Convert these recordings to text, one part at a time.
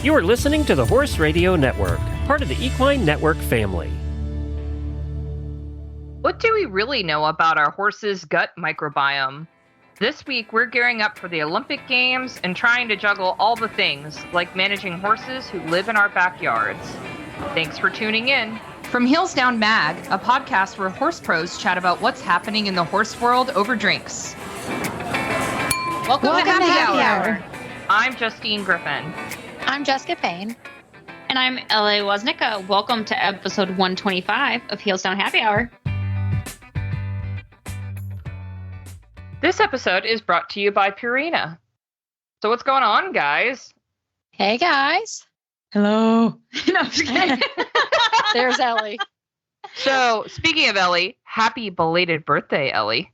You are listening to the Horse Radio Network, part of the Equine Network family. What do we really know about our horse's gut microbiome? This week, we're gearing up for the Olympic Games and trying to juggle all the things, like managing horses who live in our backyards. Thanks for tuning in. From Heels Down Mag, a podcast where horse pros chat about what's happening in the horse world over drinks. Welcome to Happy Hour. I'm Justine Griffin. I'm Jessica Payne. And I'm L.A. Woznicka. Welcome to episode 125 of Heels Down Happy Hour. This episode is brought to you by Purina. So what's going on, guys? Hey, guys. Hello. No, I'm just kidding. There's Ellie. So, speaking of Ellie, happy belated birthday, Ellie.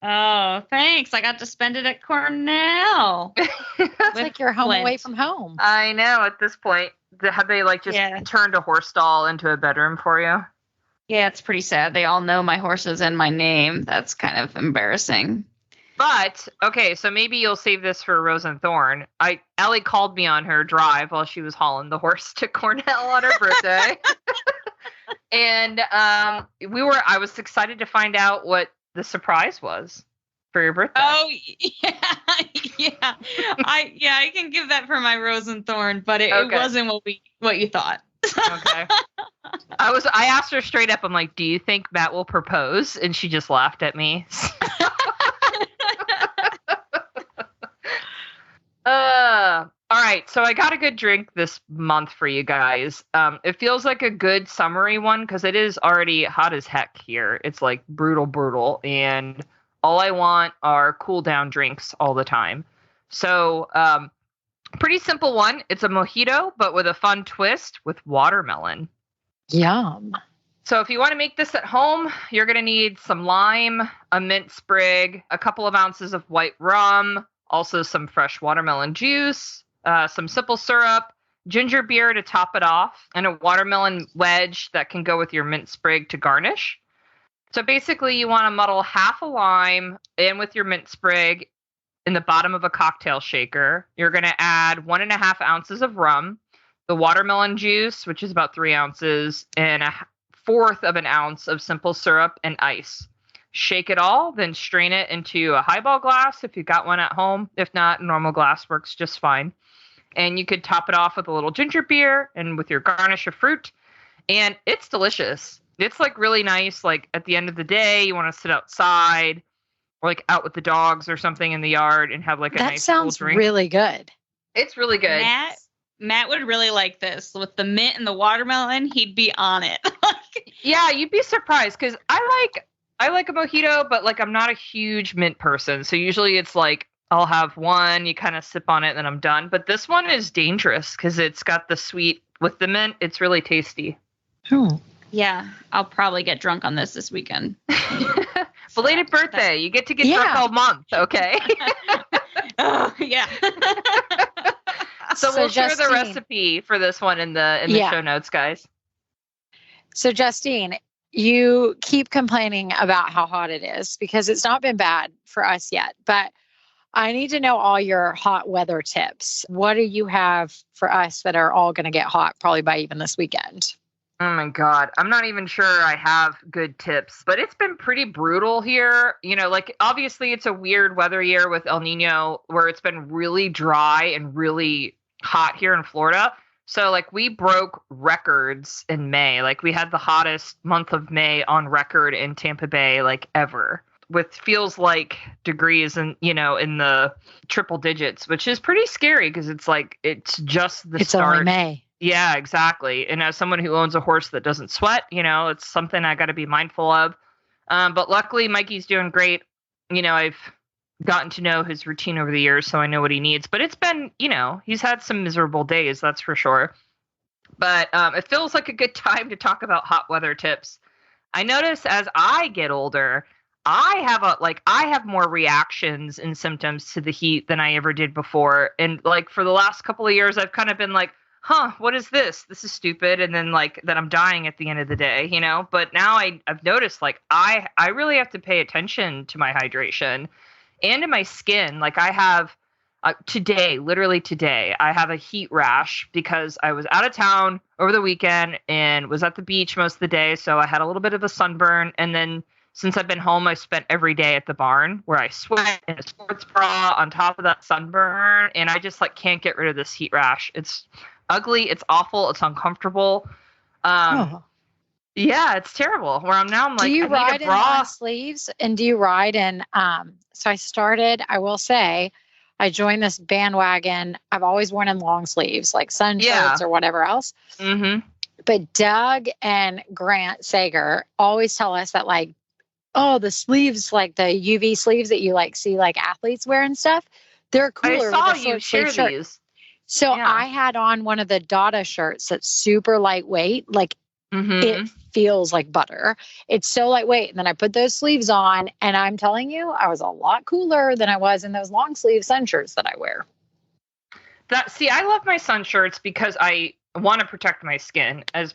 Oh, thanks. I got to spend it at Cornell. It's like you're home away from home. I know, at this point. Have they turned a horse stall into a bedroom for you? Yeah, it's pretty sad. They all know my horses and my name. That's kind of embarrassing. But, okay, so maybe you'll save this for Rose and Thorn. Ellie called me on her drive while she was hauling the horse to Cornell on her birthday. And I was excited to find out what the surprise was for your birthday. Oh, yeah. I can give that for my Rose and Thorn, but it wasn't what you thought. Okay. I asked her straight up, I'm like, do you think Matt will propose? And she just laughed at me. All right, so I got a good drink this month for you guys. It feels like a good summery one because it is already hot as heck here. It's like brutal, and all I want are cool down drinks all the time. So, pretty simple one. It's a mojito, but with a fun twist with watermelon. Yum. So if you want to make this at home, you're going to need some lime, a mint sprig, a couple of ounces of white rum, also some fresh watermelon juice, some simple syrup, ginger beer to top it off, and a watermelon wedge that can go with your mint sprig to garnish. So basically you want to muddle half a lime in with your mint sprig in the bottom of a cocktail shaker. You're going to add 1.5 ounces of rum, the watermelon juice, which is about 3 ounces, and 1/4 of an ounce of simple syrup and ice. Shake it all, then strain it into a highball glass if you've got one at home. If not, normal glass works just fine. And you could top it off with a little ginger beer and with your garnish of fruit. And it's delicious. It's like really nice. Like at the end of the day, you want to sit outside or like out with the dogs or something in the yard and have like a nice cool drink. That sounds really good. It's really good. Matt would really like this. With the mint and the watermelon, he'd be on it. Yeah, you'd be surprised because I like a mojito, but like I'm not a huge mint person. So usually it's like I'll have one, you kind of sip on it, and then I'm done. But this one is dangerous because it's got the sweet with the mint. It's really tasty. Yeah, I'll probably get drunk on this weekend. Belated birthday. You get to get drunk all month, okay? Oh, yeah. So we'll share the recipe for this one in the show notes, guys. So Justine, you keep complaining about how hot it is because it's not been bad for us yet, but I need to know all your hot weather tips. What do you have for us that are all going to get hot probably by even this weekend? Oh my God. I'm not even sure I have good tips, but it's been pretty brutal here. You know, like obviously it's a weird weather year with El Nino where it's been really dry and really hot here in Florida. So like we broke records in May. Like we had the hottest month of May on record in Tampa Bay, like ever, with feels like degrees and, in the triple digits, which is pretty scary because it's like, it's just the start. It's only May. Yeah, exactly. And as someone who owns a horse that doesn't sweat, it's something I got to be mindful of. But luckily Mikey's doing great. I've gotten to know his routine over the years, so I know what he needs. But it's been, he's had some miserable days, that's for sure. But it feels like a good time to talk about hot weather tips. I notice as I get older, I have more reactions and symptoms to the heat than I ever did before. And like for the last couple of years, I've kind of been like, what is this? This is stupid. And then like that I'm dying at the end of the day, but now I've noticed like I really have to pay attention to my hydration and to my skin. Like I have Today, literally today, I have a heat rash because I was out of town over the weekend and was at the beach most of the day. So I had a little bit of a sunburn. And then since I've been home, I spent every day at the barn where I sweat in a sports bra on top of that sunburn. And I just can't get rid of this heat rash. It's ugly. It's awful. It's uncomfortable. Yeah, it's terrible. Where I'm now, I'm like, do you I need ride a in bra. long sleeves? And do you ride in, so I will say, I joined this bandwagon. I've always worn in long sleeves, like sun shirts or whatever else. Mm-hmm. But Doug and Grant Sager always tell us that the sleeves, like the UV sleeves that you see athletes wear and stuff, they're cooler. I saw with a you share shirt. these. So I had on one of the Dada shirts that's super lightweight. It feels like butter. It's so lightweight. And then I put those sleeves on, and I'm telling you, I was a lot cooler than I was in those long sleeve sun shirts that I wear. I love my sun shirts because I want to protect my skin. I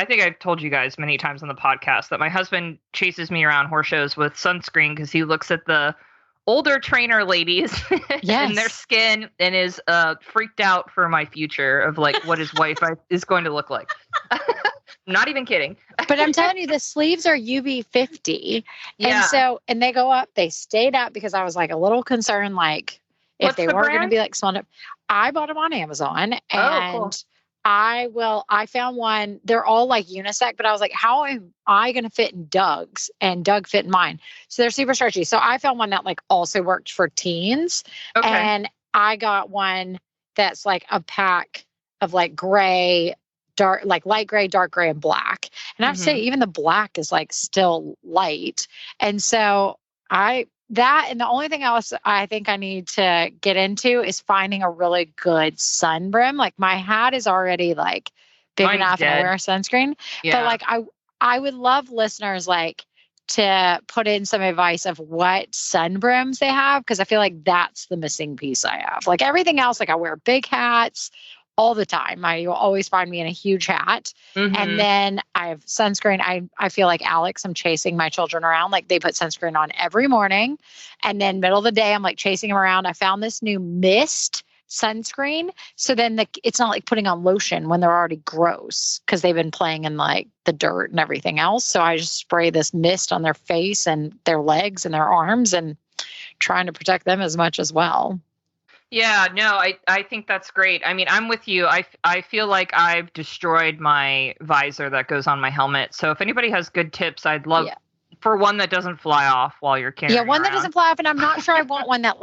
think I've told you guys many times on the podcast that my husband chases me around horse shows with sunscreen because he looks at the older trainer ladies and their skin and is freaked out for my future of what his wife is going to look like. Not even kidding. But I'm telling you, the sleeves are UV 50. Yeah. And they go up, they stayed up because I was a little concerned, if they weren't going to be swelled up. I bought them on Amazon and cool. I found one, they're all unisex, but I was like, how am I going to fit in Doug's? And Doug fit in mine. So they're super stretchy. So I found one that also worked for teens. Okay. And I got one that's a pack of gray, dark, light gray, dark gray, and black. And I have to say, even the black is still light. And so and the only thing else I think I need to get into is finding a really good sun brim. My hat is already big Mine's enough dead. and I wear sunscreen. Yeah. But I would love listeners to put in some advice of what sun brims they have, because I feel that's the missing piece I have. Everything else, I wear big hats all the time. You'll always find me in a huge hat. And then I have sunscreen. I feel like Alex, I'm chasing my children around. They put sunscreen on every morning. And then middle of the day, I'm chasing them around. I found this new mist sunscreen. So then it's not putting on lotion when they're already gross because they've been playing in the dirt and everything else. So I just spray this mist on their face and their legs and their arms and trying to protect them as much as well. Yeah, no, I think that's great. I mean, I'm with you. I feel like I've destroyed my visor that goes on my helmet. So if anybody has good tips, I'd love for one that doesn't fly off while you're carrying. Yeah, one around. that doesn't fly off, and I'm not sure I want one that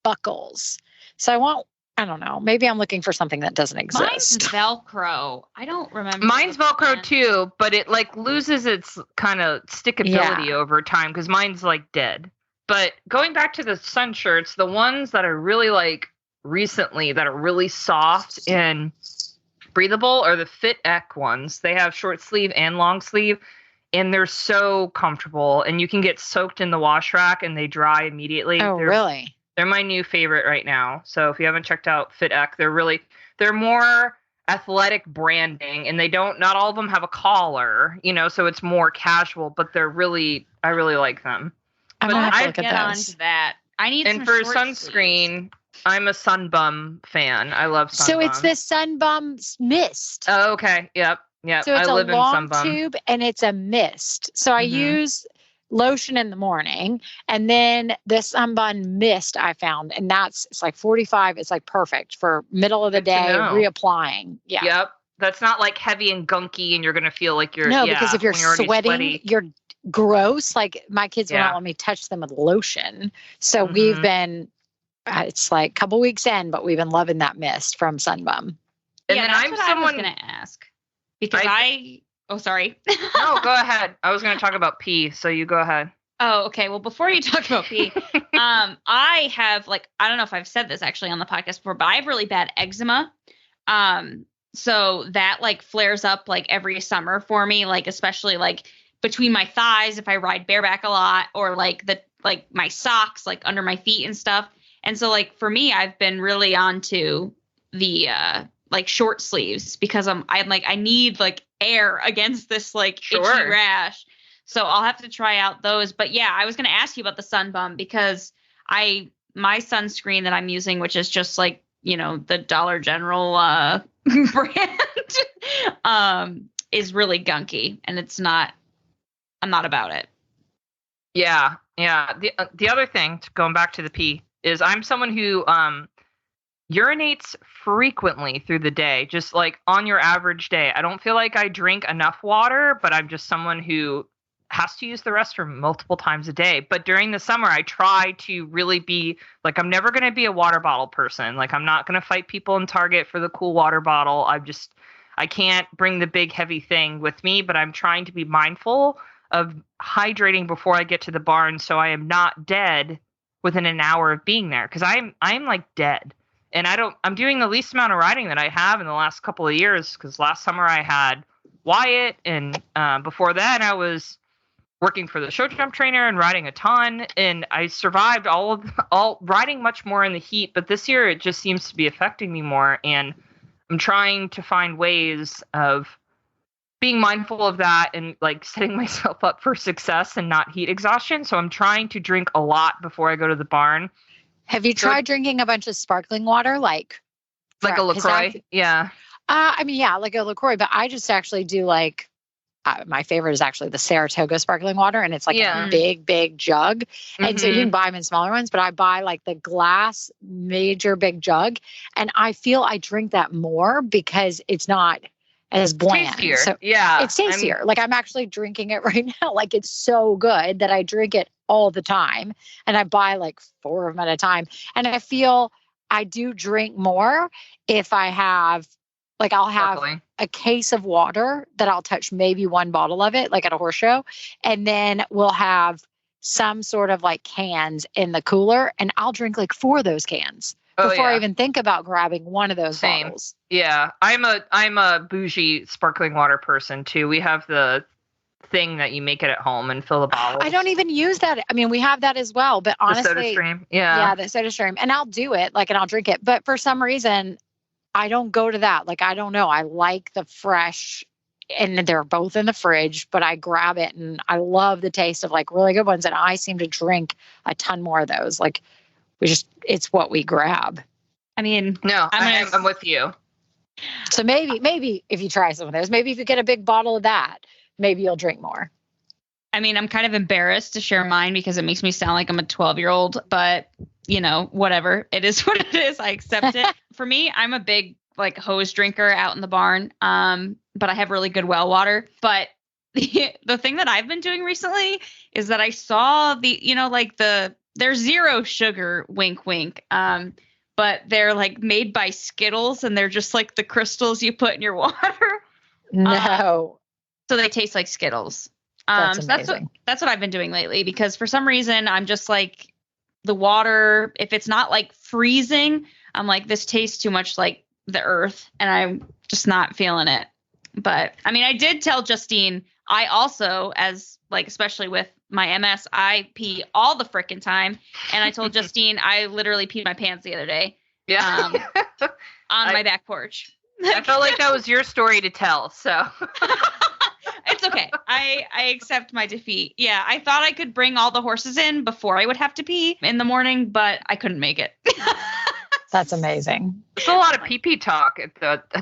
buckles. So I don't know. Maybe I'm looking for something that doesn't exist. Mine's Velcro. I don't remember. Mine's Velcro too, but it loses its kind of stickability over time because mine's dead. But going back to the sun shirts, the ones that are really recently that are really soft and breathable are the Fit Ek ones. They have short sleeve and long sleeve, and they're so comfortable. And you can get soaked in the wash rack and they dry immediately. Oh, really? They're my new favorite right now. So if you haven't checked out Fit Ek, they're more athletic branding, and not all of them have a collar, so it's more casual, but I really like them. I'm gonna have to look get at on to that. I need and some for short sunscreen, sleeves. I'm a Sunbum fan. I love Sunbum. So it's the Sunbum mist. Oh, okay. Yep. So it's I live a long in Sunbum. tube and it's a mist. So I use lotion in the morning, and then this Sunbum mist I found, and it's 45. It's perfect for middle of the day reapplying. Yeah. Yep. That's not heavy and gunky, and you're gonna feel like you're because if you're sweating, you're gross. My kids will Yeah. not let me touch them with lotion. So we've been, it's a couple weeks in, but we've been loving that mist from Sunbum. And yeah, then that's what I was going to ask. Because oh, sorry. No, go ahead. I was going to talk about pee, so you go ahead. Oh, okay. Well, before you talk about pee, I have I don't know if I've said this actually on the podcast before, but I have really bad eczema. So that flares up every summer for me, especially between my thighs if I ride bareback a lot, or my socks under my feet and stuff. And so for me, I've been really onto the short sleeves because I need air against this itchy rash. So I'll have to try out those. But yeah, I was going to ask you about the Sunbum because I my sunscreen that I'm using, which is just like, the Dollar General brand, is really gunky, and I'm not about it. Yeah. The other thing, going back to the pee, is I'm someone who urinates frequently through the day, just like on your average day. I don't feel like I drink enough water, but I'm just someone who has to use the restroom multiple times a day. But during the summer, I try to really be like, I'm never going to be a water bottle person. Like, I'm not going to fight people in Target for the cool water bottle. I can't bring the big heavy thing with me, but I'm trying to be mindful of hydrating before I get to the barn, so I am not dead within an hour of being there, because I'm like dead. And I'm doing the least amount of riding that I have in the last couple of years, because last summer I had Wyatt, and before that I was working for the show jump trainer and riding a ton, and I survived all riding much more in the heat. But this year it just seems to be affecting me more, and I'm trying to find ways of being mindful of that and like setting myself up for success and not heat exhaustion. So I'm trying to drink a lot before I go to the barn. Have you tried drinking a bunch of sparkling water, like a LaCroix? Yeah. Like a LaCroix, but I just actually do like, my favorite is actually the Saratoga sparkling water, and it's like a big jug. And so you can buy them in smaller ones, but I buy like the glass major big jug, and I feel I drink that more because it's not as bland. Tastier. So yeah. It's tastier. Like, I'm actually drinking it right now. Like, it's so good that I drink it all the time, and I buy like 4 of them at a time. And I feel I do drink more if I have, like, I'll have a case of water that I'll touch maybe 1 bottle of it, like at a horse show. And then we'll have some sort of like cans in the cooler, and I'll drink like 4 of those cans before I even think about grabbing one of those bottles. Yeah. I'm a bougie sparkling water person too. We have the thing that you make it at home and fill the bottles. I don't even use that. I mean, we have that as well, but honestly, the Soda Stream. Yeah, the Soda Stream, and I'll do it, like, and I'll drink it. But for some reason, I don't go to that. Like, I don't know. I like the fresh, and they're both in the fridge, but I grab it, and I love the taste of like really good ones. And I seem to drink a ton more of those. Like, it's what we grab. I mean, no, I'm with you. So maybe if you try some of those, maybe if you get a big bottle of that, maybe you'll drink more. I mean, I'm kind of embarrassed to share mine because it makes me sound like I'm a 12-year-old, but whatever. It is what it is. I accept it. For me, I'm a big like hose drinker out in the barn. But I have really good well water. But the thing that I've been doing recently is that I saw they're zero sugar, wink, wink. But they're like made by Skittles, and they're just like the crystals you put in your water. No. So they taste like Skittles. That's amazing. That's what I've been doing lately, because for some reason I'm just like, the water, if it's not like freezing, I'm like, this tastes too much like the earth, and I'm just not feeling it. But I mean, I did tell Justine, I also, as like, especially with my MS, I pee all the frickin' time. And I told Justine, I literally peed my pants the other day. Yeah. On my back porch. I felt like that was your story to tell. So it's okay. I accept my defeat. Yeah. I thought I could bring all the horses in before I would have to pee in the morning, but I couldn't make it. That's amazing. It's a lot of pee talk at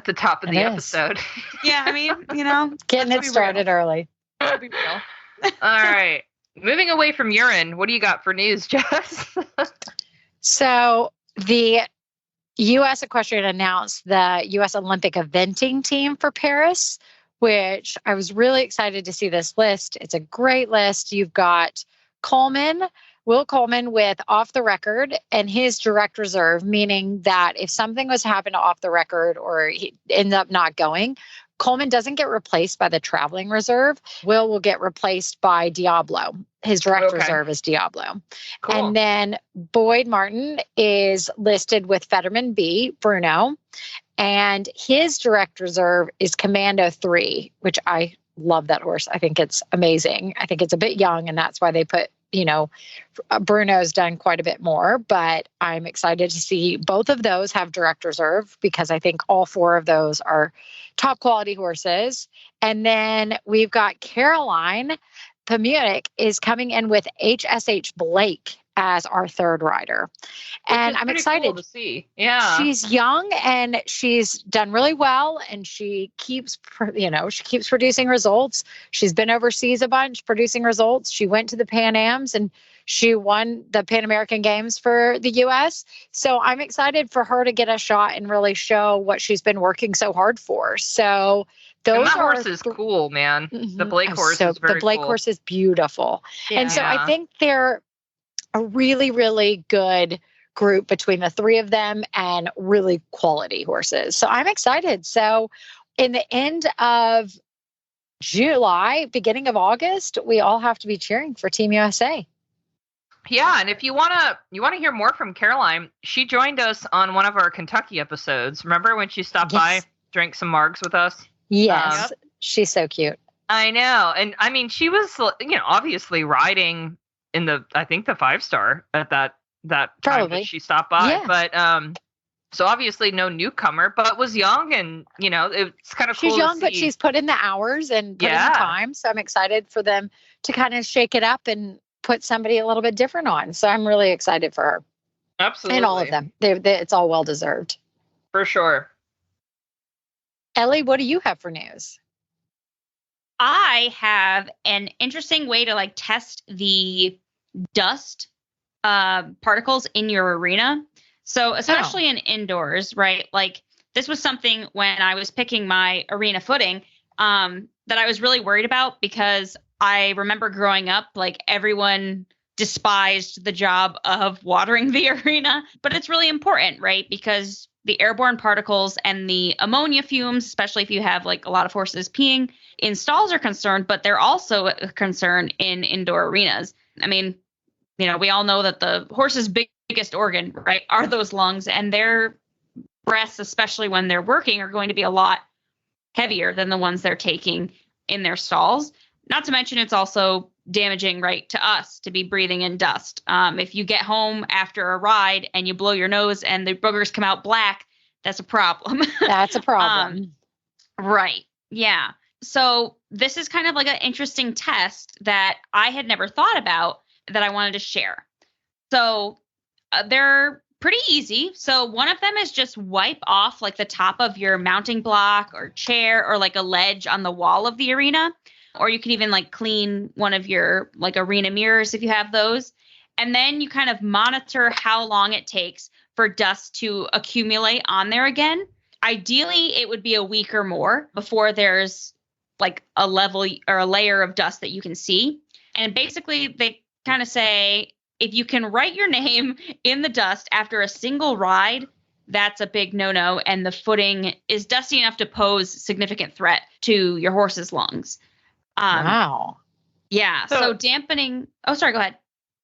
the top of the episode. Yeah. I mean, getting it started early. Let's be real. All right. Moving away from urine, what do you got for news, Jess? So the U.S. Equestrian announced the U.S. Olympic eventing team for Paris, which I was really excited to see this list. It's a great list. You've got Will Coleman with Off the Record and his direct reserve, meaning that if something was to happen to Off the Record or he ends up not going, Coleman doesn't get replaced by the traveling reserve. Will get replaced by Diablo. His direct reserve is Diablo. Cool. And then Boyd Martin is listed with Fetterman B, Bruno. And his direct reserve is Commando 3, which I love that horse. I think it's amazing. I think it's a bit young, and that's why they put, Bruno's done quite a bit more, but I'm excited to see both of those have direct reserve, because I think all 4 of those are top quality horses. And then we've got Caroline Pamunik is coming in with HSH Blake as our third rider. And I'm excited cool to see. Yeah. She's young and she's done really well, and she keeps producing results. She's been overseas a bunch producing results. She went to the Pan Ams and she won the Pan American Games for the US. So I'm excited for her to get a shot and really show what she's been working so hard for. So and that horse is cool, man. The Blake horse is very The Blake cool. horse is beautiful. Yeah. And so I think they're a really, really good group between the three of them and really quality horses. So I'm excited. So in the end of July, beginning of August, we all have to be cheering for Team USA. Yeah, and if you wanna hear more from Caroline, she joined us on one of our Kentucky episodes. Remember when she stopped by, drank some margs with us? Yes, she's so cute. I know, and I mean, she was, obviously riding in the 5-star at that time that she stopped by. Yeah. But so obviously no newcomer, but was young, and it's kind of cool. She's young, but she's put in the hours and put in the time. So I'm excited for them to kind of shake it up and put somebody a little bit different on. So I'm really excited for her. Absolutely. And all of them. It's all well deserved. For sure. Ellie, what do you have for news? I have an interesting way to test the dust particles in your arena. So especially in indoors, right? This was something when I was picking my arena footing that I was really worried about, because I remember growing up, everyone despised the job of watering the arena, but it's really important, right? Because the airborne particles and the ammonia fumes, especially if you have a lot of horses peeing in stalls, are concerned, but they're also a concern in indoor arenas. I mean, we all know that the horse's biggest organ, right, are those lungs, and their breaths, especially when they're working, are going to be a lot heavier than the ones they're taking in their stalls. Not to mention, it's also damaging, right, to us to be breathing in dust. If you get home after a ride and you blow your nose and the boogers come out black, that's a problem. That's a problem. Right. Yeah. So this is kind of an interesting test that I had never thought about that I wanted to share. So they're pretty easy. So one of them is just wipe off the top of your mounting block or chair or a ledge on the wall of the arena. Or you can even clean one of your arena mirrors if you have those. And then you kind of monitor how long it takes for dust to accumulate on there again. Ideally, it would be a week or more before there's a level or a layer of dust that you can see. And basically they kind of say, if you can write your name in the dust after a single ride, that's a big no-no. And the footing is dusty enough to pose significant threat to your horse's lungs. Wow. Yeah. So dampening. Oh, sorry. Go ahead.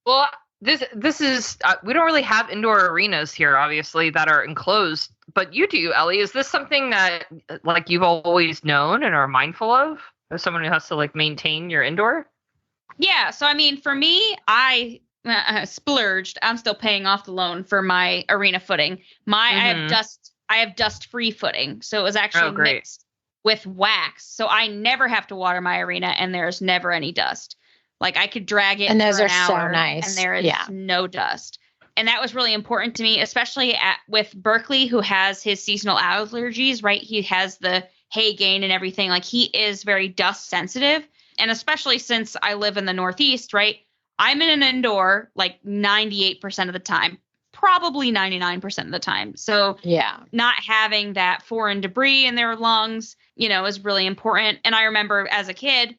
Well, this is we don't really have indoor arenas here, obviously, that are enclosed, but you do, Ellie. Is this something that you've always known and are mindful of, as someone who has to maintain your indoor? Yeah. So I mean, for me, I splurged. I'm still paying off the loan for my arena footing. I have dust-free footing, so it was actually mixed with wax, so I never have to water my arena, and there's never any dust. I could drag it, and those for are an hour, so nice, and there is no dust. And that was really important to me, especially with Berkeley, who has his seasonal allergies. Right, he has the hay gain and everything. He is very dust sensitive, and especially since I live in the Northeast, right, I'm in an indoor 98% of the time. Probably 99% of the time. So not having that foreign debris in their lungs, is really important. And I remember as a kid,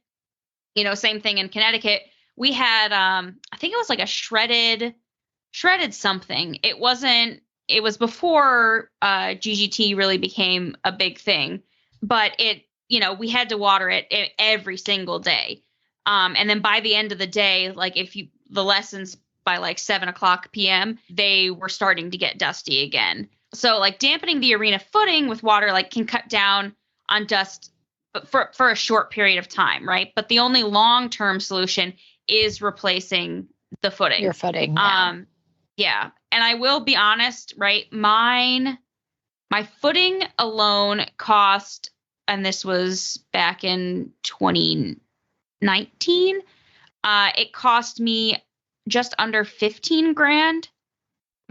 same thing in Connecticut, we had, I think it was a shredded something. It was before GGT really became a big thing, but we had to water it every single day. And then by the end of the day, the lessons by 7:00 p.m., they were starting to get dusty again. So dampening the arena footing with water can cut down on dust for a short period of time, right? But the only long-term solution is replacing the footing. Your footing. Yeah. And I will be honest, right? My footing alone cost, and this was back in 2019, it cost me just under 15 grand.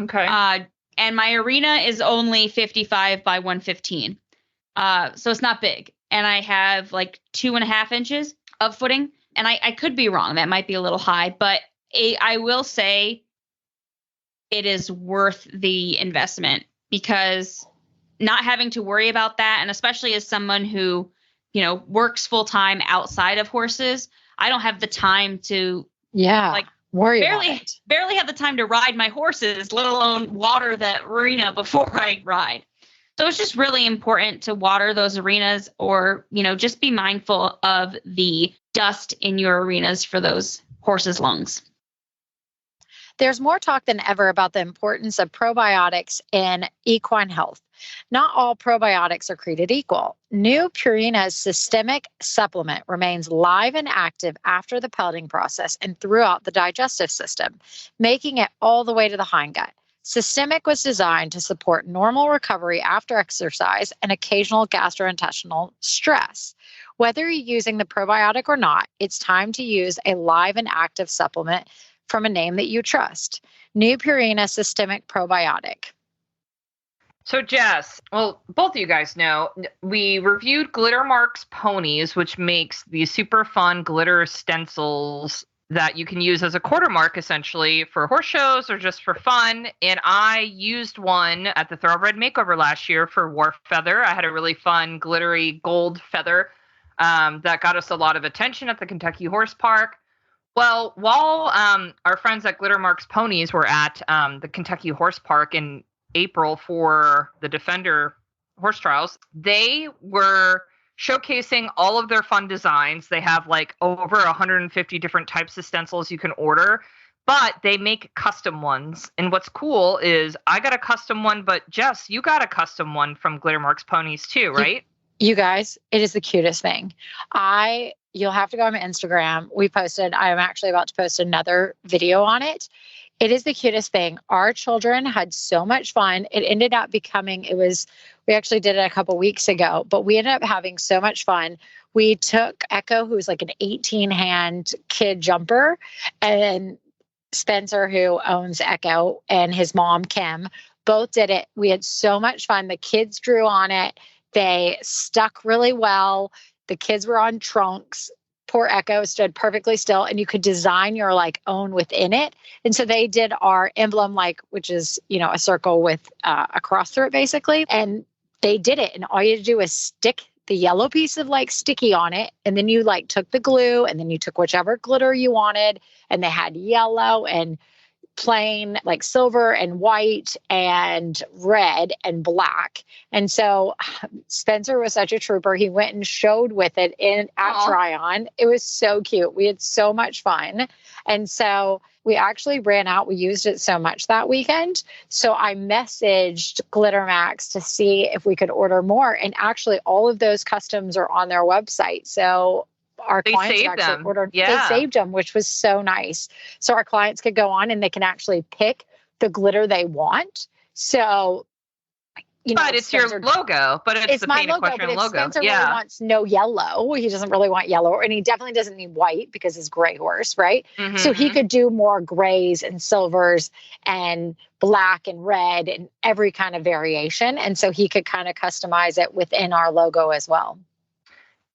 Okay. And my arena is only 55 by 115. So it's not big. And I have like 2.5 inches of footing. And I could be wrong. That might be a little high, but I will say it is worth the investment, because not having to worry about that, and especially as someone who, works full time outside of horses, I don't have the time to worry about it. Barely have the time to ride my horses, let alone water that arena before I ride. So it's just really important to water those arenas, or, just be mindful of the dust in your arenas for those horses' lungs. There's more talk than ever about the importance of probiotics in equine health. Not all probiotics are created equal. New Purina's systemic supplement remains live and active after the pelleting process and throughout the digestive system, making it all the way to the hindgut. Systemic was designed to support normal recovery after exercise and occasional gastrointestinal stress. Whether you're using the probiotic or not, it's time to use a live and active supplement from a name that you trust. New Purina Systemic Probiotic. So Jess, well, both of you guys know, we reviewed Glitter Marks Ponies, which makes these super fun glitter stencils that you can use as a quarter mark, essentially, for horse shows or just for fun. And I used one at the Thoroughbred Makeover last year for Wharf Feather. I had a really fun glittery gold feather that got us a lot of attention at the Kentucky Horse Park. Well, while our friends at Glitter Marks Ponies were at the Kentucky Horse Park in April for the Defender horse trials, they were showcasing all of their fun designs. They have like over 150 different types of stencils you can order, but they make custom ones. And what's cool is I got a custom one, but Jess, you got a custom one from Glitter Marks Ponies too, right? You guys, it is the cutest thing. You'll have to go on my Instagram. I'm actually about to post another video on it. It is the cutest thing. Our children had so much fun. It ended up we actually did it a couple weeks ago, but we ended up having so much fun. We took Echo, who's like an 18-hand kid jumper, and Spencer, who owns Echo, and his mom, Kim, both did it. We had so much fun. The kids drew on it. They stuck really well. The kids were on trunks. Poor Echo stood perfectly still, and you could design your own within it. And so they did our emblem, which is, a circle with a cross through it basically. And they did it. And all you had to do was stick the yellow piece of sticky on it. And then you took the glue, and then you took whichever glitter you wanted. And they had yellow and plain silver and white and red and black. And so Spencer was such a trooper. He went and showed with it at Tryon. It was so cute. We had so much fun. And so we actually ran out. We used it so much that weekend. So I messaged Glitter Max to see if we could order more. And actually all of those customs are on their website. So our clients actually ordered, they saved them, which was so nice. So our clients could go on and they can actually pick the glitter they want. So, but it's Spencer, your logo, but it's the my Paint Equestrian logo. Spencer really wants no yellow. He doesn't really want yellow, and he definitely doesn't need white because he's gray horse, right? Mm-hmm. So he could do more grays and silvers and black and red and every kind of variation. And so he could kind of customize it within our logo as well.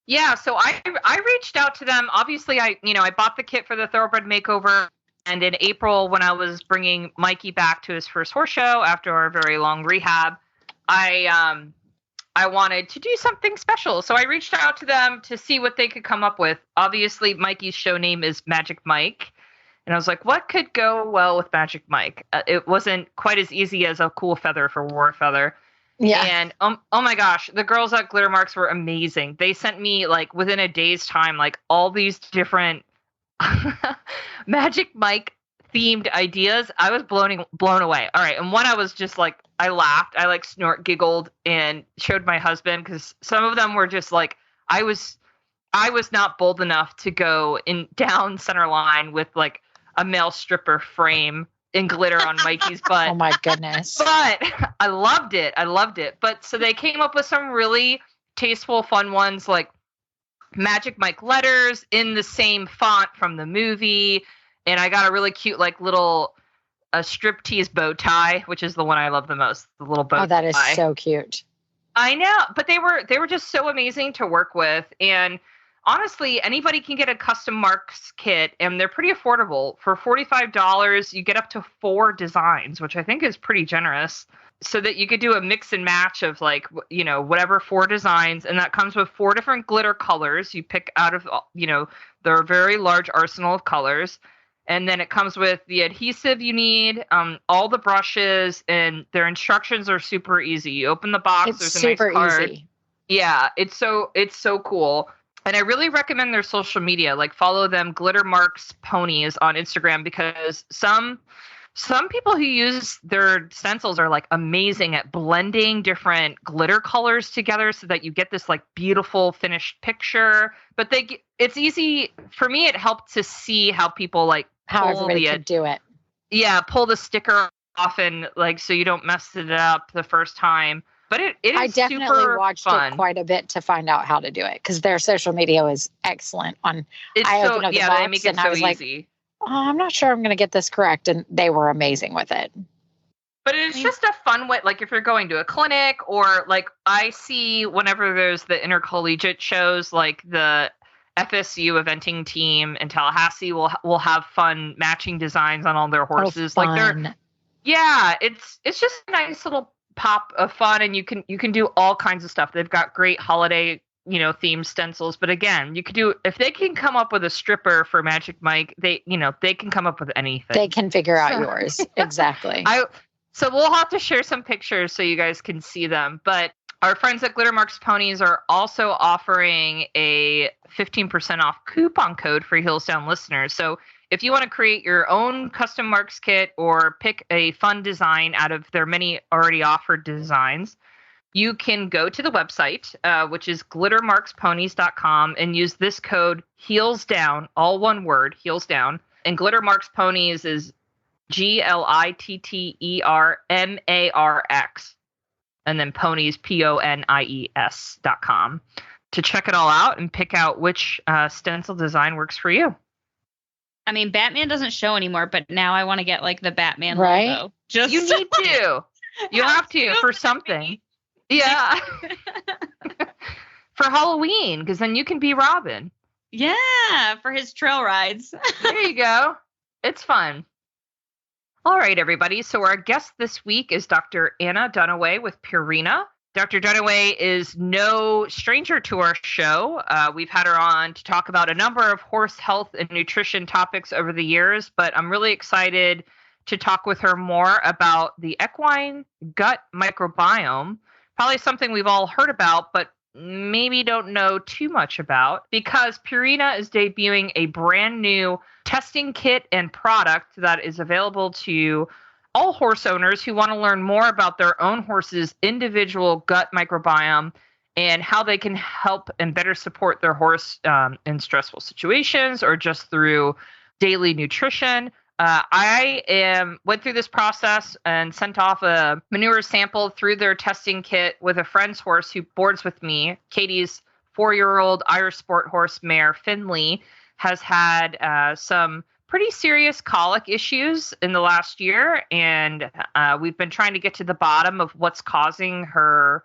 Yeah, so I reached out to them. Obviously, I bought the kit for the Thoroughbred Makeover, and in April, when I was bringing Mikey back to his first horse show after our very long rehab, I wanted to do something special. So I reached out to them to see what they could come up with. Obviously, Mikey's show name is Magic Mike, and I was like, what could go well with Magic Mike? It wasn't quite as easy as a cool feather for War Feather. Yeah. And oh my gosh, the girls at Glitter Marks were amazing. They sent me within a day's time, all these different Magic Mike themed ideas. I was blown away. All right. And one, I was just I laughed. I snort giggled and showed my husband, because some of them were just I was not bold enough to go down center line with a male stripper frame and glitter on Mikey's butt. Oh my goodness. But I loved it. But so they came up with some really tasteful, fun ones, like Magic Mike letters in the same font from the movie. And I got a really cute, like, little a striptease bow tie, which is the one I love the most. The little bow tie. Oh, that is so cute. I know, but they were just so amazing to work with. And honestly, anybody can get a custom marks kit, and they're pretty affordable. For $45, you get up to 4 designs, which I think is pretty generous. So that you could do a mix and match of, like, you know, whatever 4 designs, and that comes with 4 different glitter colors. You pick out of, you know, their very large arsenal of colors. And then it comes with the adhesive you need, all the brushes, and their instructions are super easy. You open the box, It's there's a super nice card. easy. Yeah, it's so cool. And I really recommend their social media. Like, follow them, Glitter Marks Ponies on Instagram, because some people who use their stencils are, like, amazing at blending different glitter colors together so that you get this, like, beautiful finished picture. But it's easy for me. It helped to see how people, like, How everybody could do it. Yeah, pull the sticker off, and, like, so you don't mess it up the first time. But it is I definitely super watched fun. it quite a bit to find out how to do it, because their social media is excellent. It's I so opened up the they box make it and I so was like, easy. oh, I'm not sure I'm going to get this correct, and they were amazing with it. But it's just a fun way, like, if you're going to a clinic, or, like, I see whenever there's the intercollegiate shows, like the FSU eventing team in Tallahassee will have fun matching designs on all their horses. Oh, like, fun. it's just a nice little pop of fun, and you can do all kinds of stuff. They've got great holiday, you know, themed stencils. But again, you could do, if they can come up with a stripper for Magic Mike, they can come up with anything. They can figure out yours. Exactly. So we'll have to share some pictures so you guys can see them. But our friends at Glitter Marks Ponies are also offering a 15% off coupon code for Hillsdown listeners. So if you want to create your own custom marks kit or pick a fun design out of their many already offered designs, you can go to the website, which is glittermarksponies.com, and use this code HEELSDOWN, all one word, HEELSDOWN. And Glitter Marks Ponies is GLITTERMARX. And then ponies, PONIES.com, to check it all out and pick out which stencil design works for you. I mean, Batman doesn't show anymore, but now I want to get, like, the Batman Right? logo. Just You need to. You have to for something. Yeah. For Halloween, because then you can be Robin. Yeah, for his trail rides. There you go. It's fun. All right, everybody. So our guest this week is Dr. Anna Dunaway with Purina. Dr. Dunaway is no stranger to our show. We've had her on to talk about a number of horse health and nutrition topics over the years, but I'm really excited to talk with her more about the equine gut microbiome, probably something we've all heard about, but maybe don't know too much about, because Purina is debuting a brand new testing kit and product that is available to all horse owners who want to learn more about their own horse's individual gut microbiome and how they can help and better support their horse in stressful situations or just through daily nutrition. I went through this process and sent off a manure sample through their testing kit with a friend's horse who boards with me. Katie's 4-year-old Irish sport horse mare, Finley, has had some pretty serious colic issues in the last year, and we've been trying to get to the bottom of what's causing her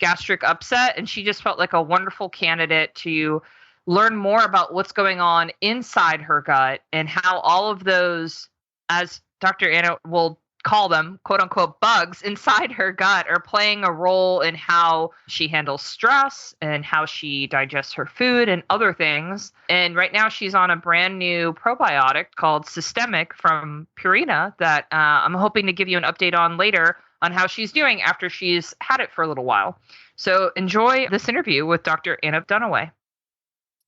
gastric upset, and she just felt like a wonderful candidate to learn more about what's going on inside her gut and how all of those, as Dr. Anna will call them, quote unquote, bugs inside her gut are playing a role in how she handles stress and how she digests her food and other things. And right now she's on a brand new probiotic called Systemic from Purina that I'm hoping to give you an update on later on how she's doing after she's had it for a little while. So enjoy this interview with Dr. Anna Dunaway.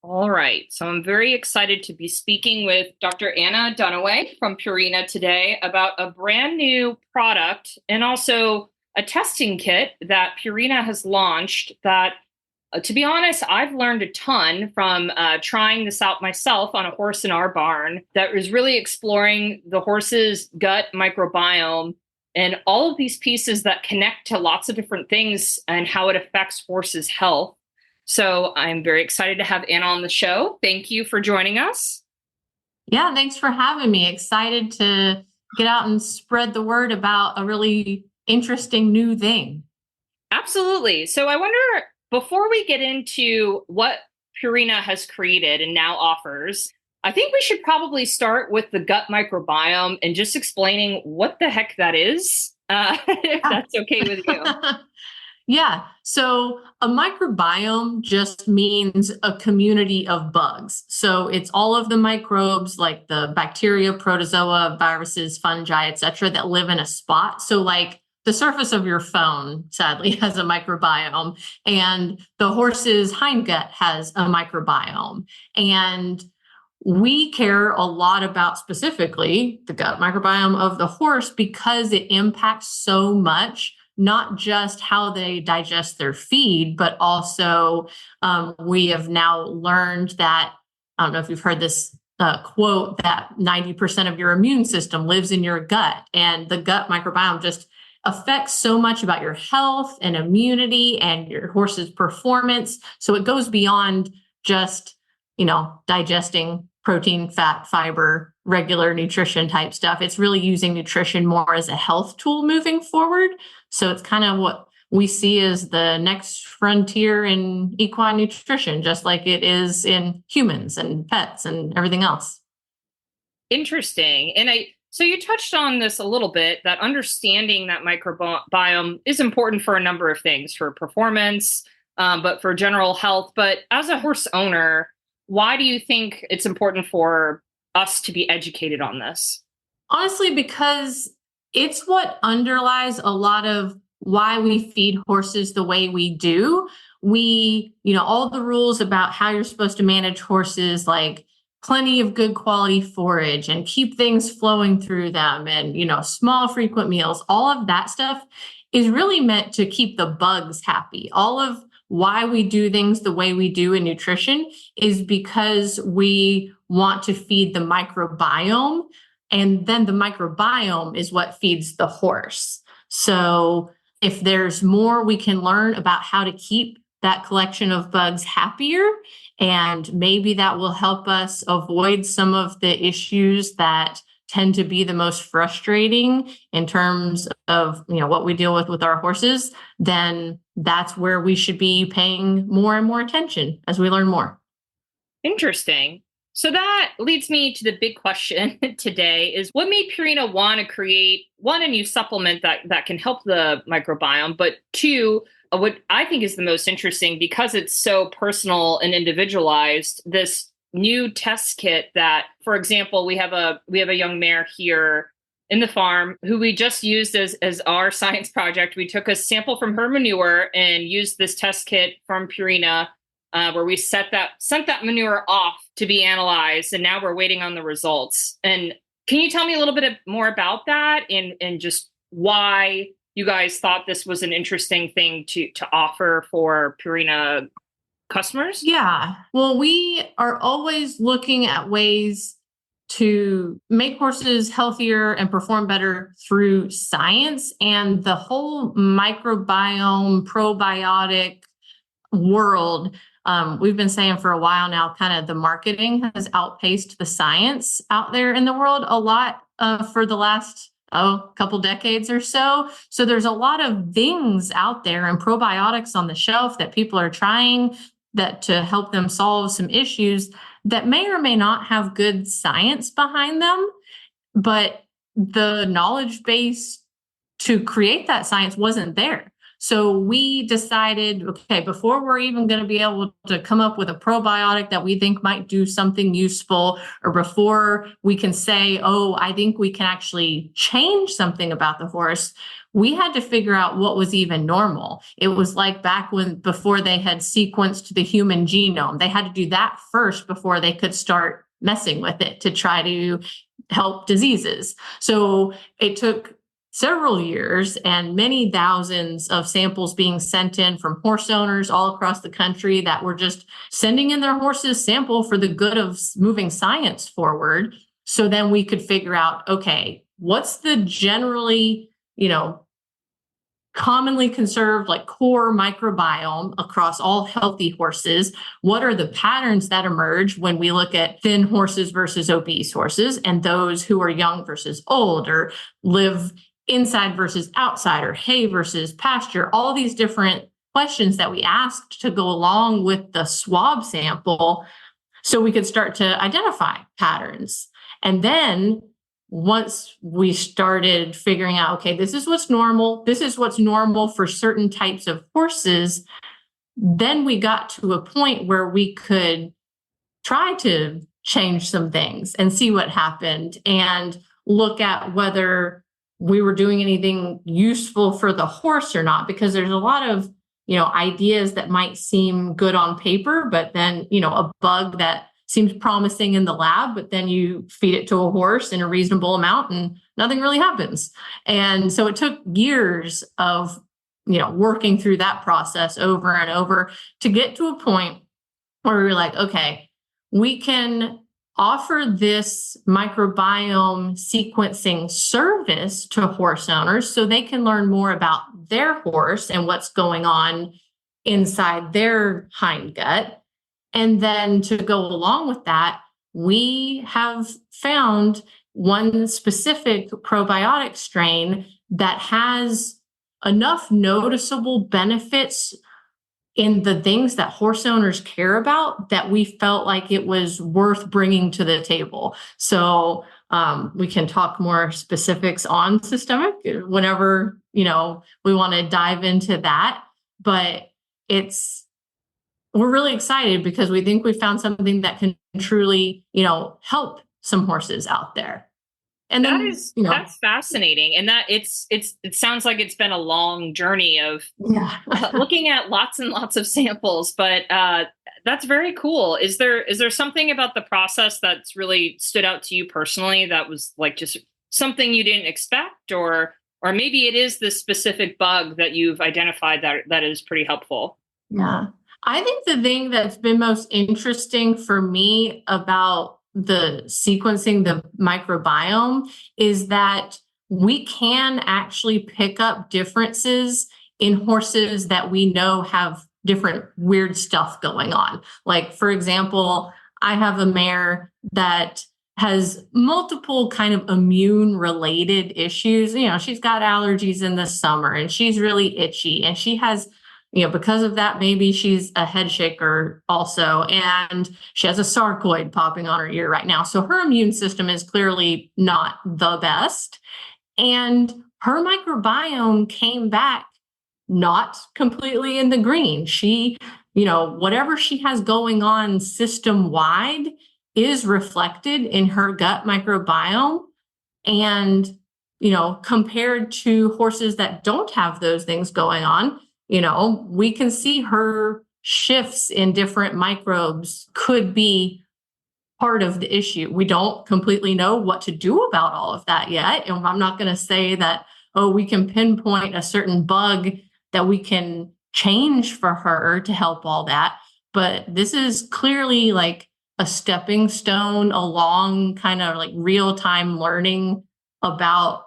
All right. So I'm very excited to be speaking with Dr. Anna Dunaway from Purina today about a brand new product and also a testing kit that Purina has launched that, to be honest, I've learned a ton from trying this out myself on a horse in our barn that is really exploring the horse's gut microbiome and all of these pieces that connect to lots of different things and how it affects horses' health. So I'm very excited to have Anna on the show. Thank you for joining us. Yeah, thanks for having me. Excited to get out and spread the word about a really interesting new thing. Absolutely. So I wonder, before we get into what Purina has created and now offers, I think we should probably start with the gut microbiome and just explaining what the heck that is, if that's okay with you. Yeah. So a microbiome just means a community of bugs. So it's all of the microbes like the bacteria, protozoa, viruses, fungi, etc., that live in a spot. So like the surface of your phone, sadly, has a microbiome, and the horse's hindgut has a microbiome. And we care a lot about specifically the gut microbiome of the horse because it impacts so much, not just how they digest their feed, but also we have now learned that, I don't know if you've heard this quote, that 90% of your immune system lives in your gut, and the gut microbiome just affects so much about your health and immunity and your horse's performance. So it goes beyond just, digesting protein, fat, fiber, regular nutrition type stuff. It's really using nutrition more as a health tool moving forward. So it's kind of what we see as the next frontier in equine nutrition, just like it is in humans and pets and everything else. Interesting. So you touched on this a little bit, that understanding that microbiome is important for a number of things, for performance, but for general health. But as a horse owner, why do you think it's important for us to be educated on this? Honestly, because it's what underlies a lot of why we feed horses the way we do. All the rules about how you're supposed to manage horses, like plenty of good quality forage and keep things flowing through them, and, small frequent meals, all of that stuff is really meant to keep the bugs happy. All of why we do things the way we do in nutrition is because we want to feed the microbiome, and then the microbiome is what feeds the horse. So if there's more we can learn about how to keep that collection of bugs happier, and maybe that will help us avoid some of the issues that tend to be the most frustrating in terms of what we deal with our horses, then that's where we should be paying more and more attention as we learn more. Interesting. So that leads me to the big question today: is what made Purina want to create, one, a new supplement that can help the microbiome, but two, what I think is the most interesting, because it's so personal and individualized, this new test kit that, for example, we have a young mare here in the farm who we just used as our science project. We took a sample from her manure and used this test kit from Purina, where we sent that manure off to be analyzed, and now we're waiting on the results. And can you tell me a little bit more about that, and just why you guys thought this was an interesting thing to offer for Purina customers? Yeah. Well, we are always looking at ways to make horses healthier and perform better through science, and the whole microbiome probiotic world. We've been saying for a while now, kind of the marketing has outpaced the science out there in the world a lot for the last couple decades or so. So there's a lot of things out there and probiotics on the shelf that people are trying that to help them solve some issues that may or may not have good science behind them, but the knowledge base to create that science wasn't there. So we decided, okay, before we're even going to be able to come up with a probiotic that we think might do something useful, or before we can say, I think we can actually change something about the horse, we had to figure out what was even normal. It was like back before they had sequenced the human genome. They had to do that first before they could start messing with it to try to help diseases. So it took several years and many thousands of samples being sent in from horse owners all across the country that were just sending in their horses sample for the good of moving science forward. So then we could figure out, okay, what's the generally, commonly conserved, like core microbiome across all healthy horses? What are the patterns that emerge when we look at thin horses versus obese horses, and those who are young versus old, or live inside versus outside, or hay versus pasture? All these different questions that we asked to go along with the swab sample so we could start to identify patterns. And then once we started figuring out, okay, this is what's normal for certain types of horses, then we got to a point where we could try to change some things and see what happened, and look at whether we were doing anything useful for the horse or not, because there's a lot of ideas that might seem good on paper, but then a bug that seems promising in the lab, but then you feed it to a horse in a reasonable amount and nothing really happens. And so it took years of working through that process over and over to get to a point where we were like, okay, we can offer this microbiome sequencing service to horse owners so they can learn more about their horse and what's going on inside their hindgut. And then to go along with that, we have found one specific probiotic strain that has enough noticeable benefits in the things that horse owners care about that we felt like it was worth bringing to the table. So we can talk more specifics on systemic whenever, we want to dive into that. But we're really excited because we think we found something that can truly, help some horses out there. And that's fascinating. And that it sounds like it's been a long journey of looking at lots and lots of samples, but that's very cool. Is there something about the process that's really stood out to you personally that was like just something you didn't expect, or maybe it is this specific bug that you've identified that is pretty helpful? Yeah. I think the thing that's been most interesting for me about the sequencing the microbiome is that we can actually pick up differences in horses that we know have different weird stuff going on. Like, for example, I have a mare that has multiple kind of immune related issues. She's got allergies in the summer and she's really itchy, and she has because of that, maybe she's a head shaker also, and she has a sarcoid popping on her ear right now. So her immune system is clearly not the best. And her microbiome came back not completely in the green. She, whatever she has going on system wide is reflected in her gut microbiome. And, compared to horses that don't have those things going on, we can see her shifts in different microbes could be part of the issue. We don't completely know what to do about all of that yet. And I'm not going to say that, we can pinpoint a certain bug that we can change for her to help all that. But this is clearly like a stepping stone along kind of like real-time learning about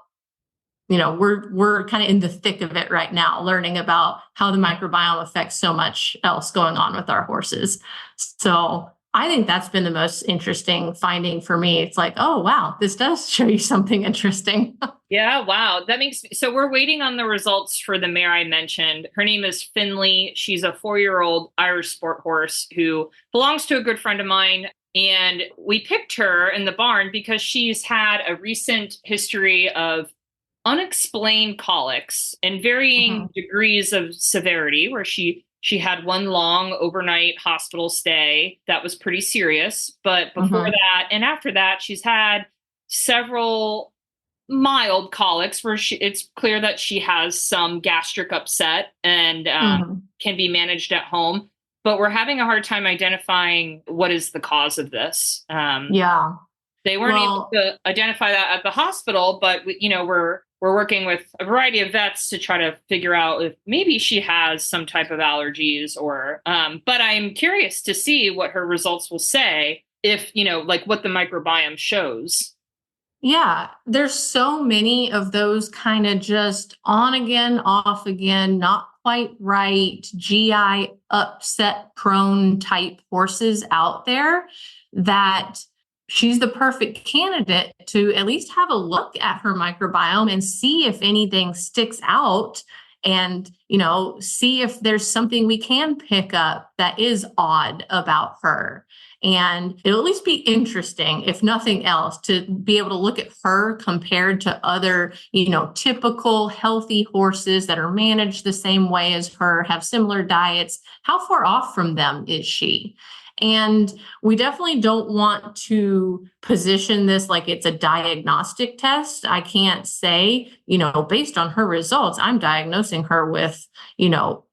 we're kind of in the thick of it right now, learning about how the microbiome affects so much else going on with our horses. So I think that's been the most interesting finding for me. It's like, oh, wow, this does show you something interesting. Yeah, wow. So we're waiting on the results for the mare I mentioned. Her name is Finley. She's a 4-year-old Irish sport horse who belongs to a good friend of mine. And we picked her in the barn because she's had a recent history of unexplained colics in varying degrees of severity, where she had one long overnight hospital stay that was pretty serious. But before that and after that, she's had several mild colics where it's clear that she has some gastric upset and can be managed at home. But we're having a hard time identifying what is the cause of this. They weren't able to identify that at the hospital, but we're working with a variety of vets to try to figure out if maybe she has some type of allergies but I'm curious to see what her results will say if, like what the microbiome shows. Yeah, there's so many of those kind of just on again, off again, not quite right, GI upset prone type horses out there that she's the perfect candidate to at least have a look at her microbiome and see if anything sticks out and, see if there's something we can pick up that is odd about her. And it'll at least be interesting, if nothing else, to be able to look at her compared to other, typical healthy horses that are managed the same way as her, have similar diets. How far off from them is she? And we definitely don't want to position this like it's a diagnostic test. I can't say, based on her results, I'm diagnosing her with,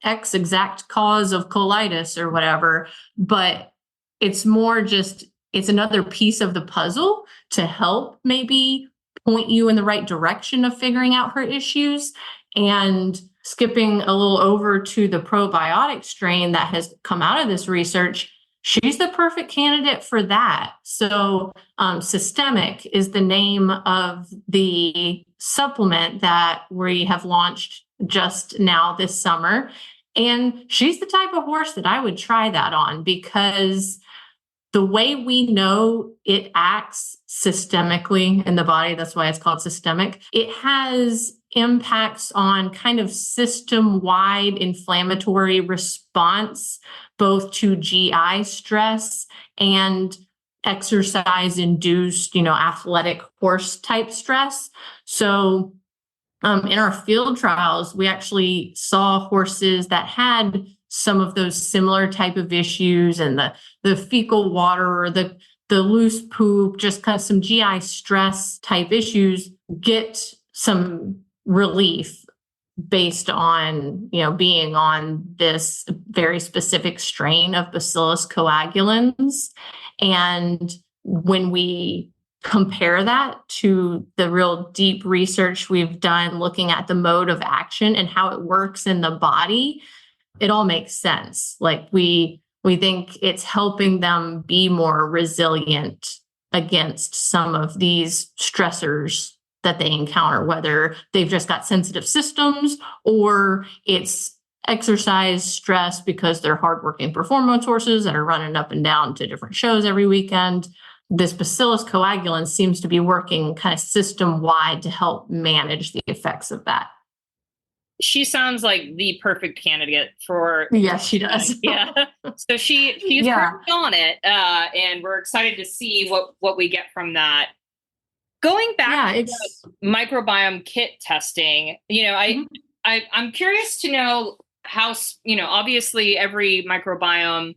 X exact cause of colitis or whatever. But it's more just, it's another piece of the puzzle to help maybe point you in the right direction of figuring out her issues. And skipping a little over to the probiotic strain that has come out of this research, she's the perfect candidate for that. So Systemic is the name of the supplement that we have launched just now this summer. And she's the type of horse that I would try that on, because the way we know it acts systemically in the body, that's why it's called systemic, it has impacts on kind of system-wide inflammatory response, both to GI stress and exercise-induced, athletic horse type stress. So in our field trials, we actually saw horses that had some of those similar type of issues, and the fecal water or the loose poop, just kind of some GI stress type issues, get some relief based on, being on this very specific strain of Bacillus coagulans. And when we compare that to the real deep research we've done looking at the mode of action and how it works in the body, it all makes sense. Like we think it's helping them be more resilient against some of these stressors that they encounter, whether they've just got sensitive systems or it's exercise stress because they're hardworking performance horses that are running up and down to different shows every weekend. This Bacillus coagulans seems to be working kind of system-wide to help manage the effects of that. She sounds like the perfect candidate for. Yes, she does. Yeah. So she's worked on it, and we're excited to see what we get from that. Going back to the microbiome kit testing, I'm curious to know how, obviously every microbiome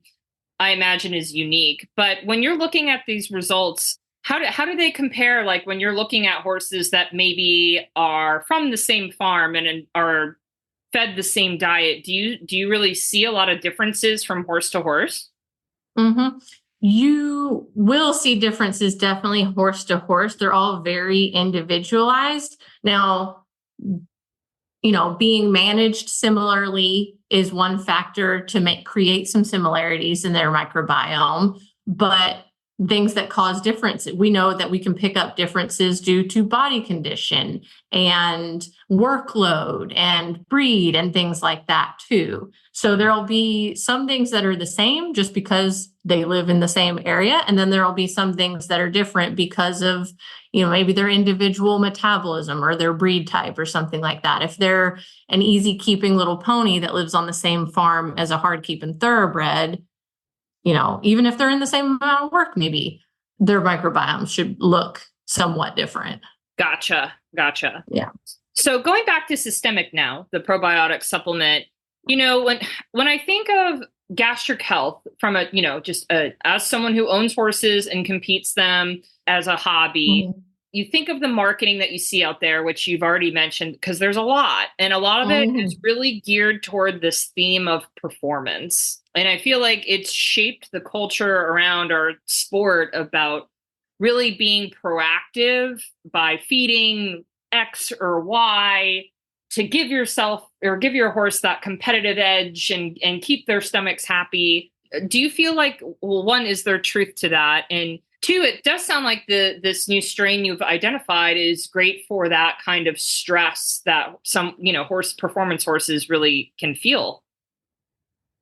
I imagine is unique, but when you're looking at these results, how do they compare? Like when you're looking at horses that maybe are from the same farm and are fed the same diet, do you really see a lot of differences from horse to horse? Mm-hmm. You will see differences definitely horse to horse. They're all very individualized. Now, being managed similarly is one factor to create some similarities in their microbiome, but things that cause difference, we know that we can pick up differences due to body condition and workload and breed and things like that too. So there'll be some things that are the same just because they live in the same area. And then there'll be some things that are different because of, maybe their individual metabolism or their breed type or something like that. If they're an easy keeping little pony that lives on the same farm as a hard keeping thoroughbred, even if they're in the same amount of work, maybe their microbiome should look somewhat different. Gotcha. Yeah. So going back to Systemic now, the probiotic supplement, when I think of gastric health from as someone who owns horses and competes them as a hobby, mm-hmm. You think of the marketing that you see out there, which you've already mentioned, because there's a lot, and a lot of it is really geared toward this theme of performance. And I feel like it's shaped the culture around our sport about really being proactive by feeding X or Y to give yourself or give your horse that competitive edge and keep their stomachs happy. Do you feel like, well, one, is there truth to that? And Two, it does sound like this new strain you've identified is great for that kind of stress that some, performance horses really can feel.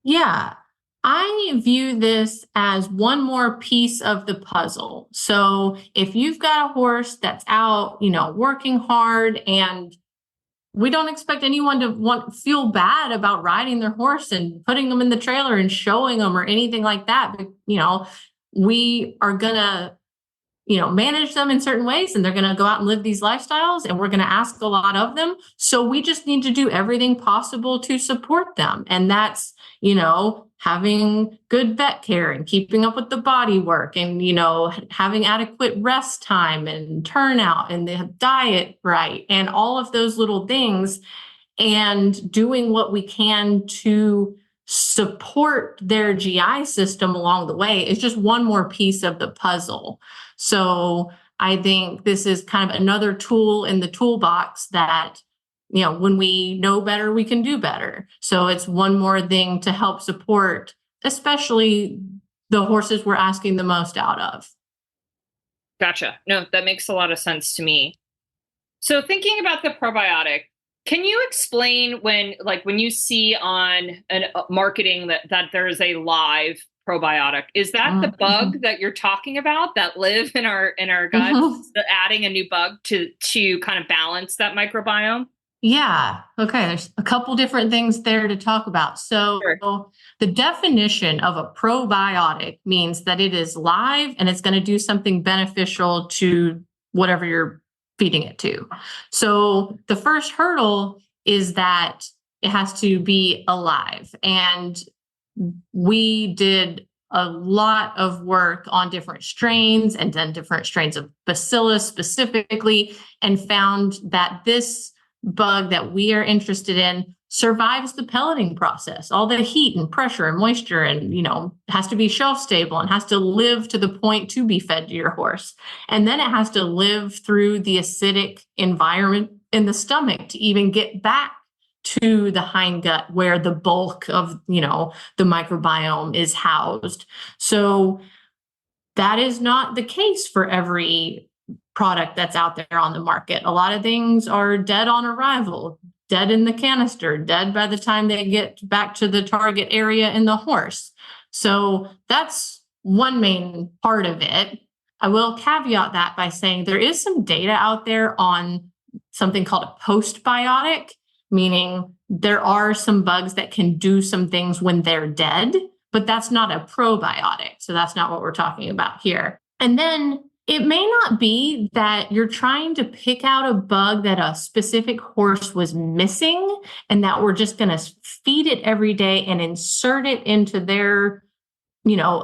Yeah. I view this as one more piece of the puzzle. So if you've got a horse that's out, working hard, and we don't expect anyone to feel bad about riding their horse and putting them in the trailer and showing them or anything like that. But, we are going to manage them in certain ways, and they're going to go out and live these lifestyles, and we're going to ask a lot of them. So we just need to do everything possible to support them. And that's, having good vet care and keeping up with the body work and, having adequate rest time and turnout and the diet right and all of those little things, and doing what we can to support their GI system along the way is just one more piece of the puzzle. So I think this is kind of another tool in the toolbox that, when we know better, we can do better. So it's one more thing to help support, especially the horses we're asking the most out of. Gotcha. No, that makes a lot of sense to me. So thinking about the probiotic, can you explain when you see on marketing that there is a live probiotic, is that the bug that you're talking about that live in our guts, adding a new bug to kind of balance that microbiome? Yeah. Okay. There's a couple different things there to talk about. So sure. The definition of a probiotic means that it is live and it's going to do something beneficial to whatever you're feeding it to. So the first hurdle is that it has to be alive. And we did a lot of work on different strains and then different strains of bacillus specifically, and found that this bug that we are interested in survives the pelleting process, all the heat and pressure and moisture, and has to be shelf stable and has to live to the point to be fed to your horse. And then it has to live through the acidic environment in the stomach to even get back to the hindgut where the bulk of the microbiome is housed. So that is not the case for every product that's out there on the market. A lot of things are dead on arrival, dead in the canister, dead by the time they get back to the target area in the horse. So that's one main part of it. I will caveat that by saying there is some data out there on something called a postbiotic, meaning there are some bugs that can do some things when they're dead, but that's not a probiotic. So that's not what we're talking about here. And then it may not be that you're trying to pick out a bug that a specific horse was missing and that we're just going to feed it every day and insert it into their,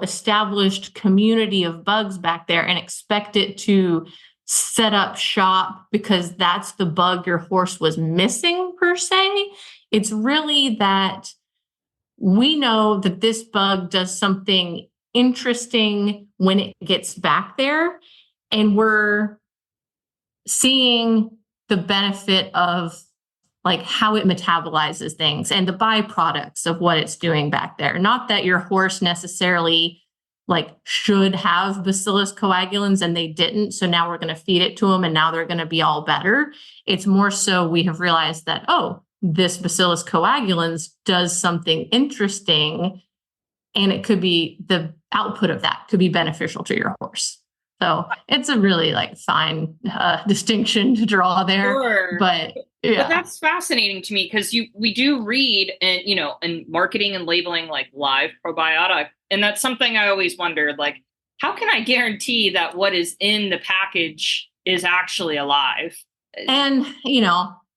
established community of bugs back there and expect it to set up shop because that's the bug your horse was missing per se. It's really that we know that this bug does something interesting when it gets back there, and we're seeing the benefit of how it metabolizes things and the byproducts of what it's doing back there. Not that your horse necessarily should have bacillus coagulans and they didn't, so now we're going to feed it to them and now they're going to be all better. It's more so we have realized that, this bacillus coagulans does something interesting, and it could be the output of that could be beneficial to your horse. So it's a really fine distinction to draw there. Sure. But yeah. But that's fascinating to me because we do read in marketing and labeling live probiotic. And that's something I always wondered, how can I guarantee that what is in the package is actually alive? And,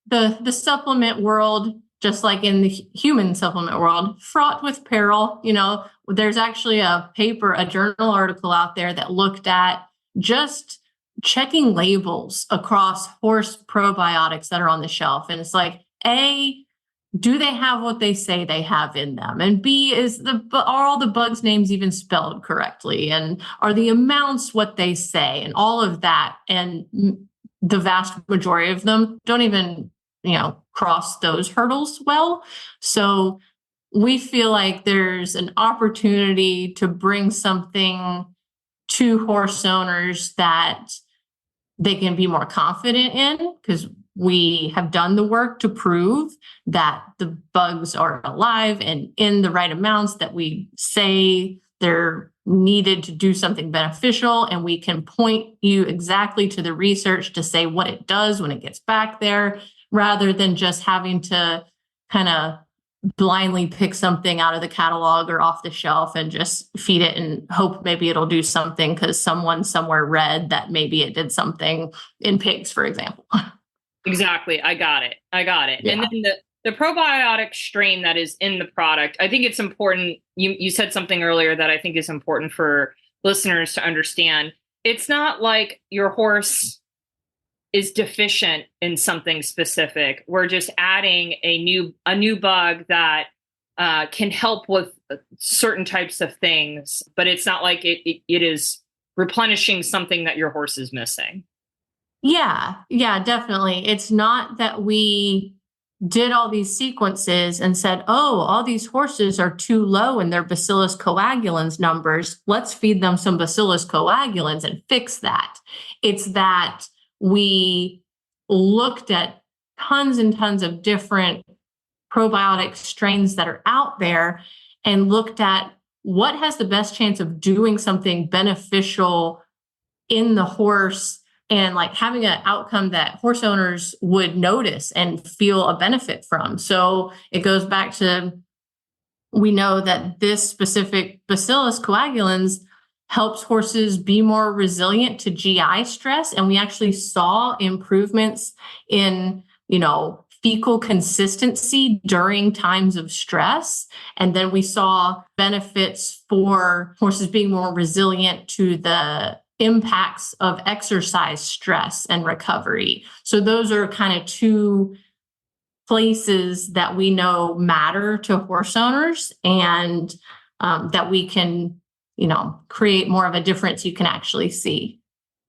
the supplement world, just like in the human supplement world, fraught with peril. There's actually a journal article out there that looked at just checking labels across horse probiotics that are on the shelf. And it's A, do they have what they say they have in them? And B, are all the bugs' names even spelled correctly? And are the amounts what they say? And all of that. And the vast majority of them don't even, cross those hurdles well. So we feel like there's an opportunity to bring something to horse owners that they can be more confident in, because we have done the work to prove that the bugs are alive and in the right amounts that we say they're needed to do something beneficial. And we can point you exactly to the research to say what it does when it gets back there, rather than just having to kind of blindly pick something out of the catalog or off the shelf and just feed it and hope maybe it'll do something because someone somewhere read that maybe it did something in pigs, for example. Exactly. I got it. Yeah. And then the probiotic strain that is in the product, I think it's important. You said something earlier that I think is important for listeners to understand. It's not like your horse is deficient in something specific. We're just adding a new bug that can help with certain types of things, but it's not like it is replenishing something that your horse is missing. Yeah, definitely. It's not that we did all these sequences and said, oh, all these horses are too low in their Bacillus coagulans numbers. Let's feed them some Bacillus coagulans and fix that. It's that we looked at tons and tons of different probiotic strains that are out there and looked at what has the best chance of doing something beneficial in the horse and like having an outcome that horse owners would notice and feel a benefit from. So it goes back to, we know that this specific Bacillus coagulans helps horses be more resilient to GI stress. And we actually saw improvements in, fecal consistency during times of stress. And then we saw benefits for horses being more resilient to the impacts of exercise stress and recovery. So those are kind of two places that we know matter to horse owners, and that we can, create more of a difference you can actually see.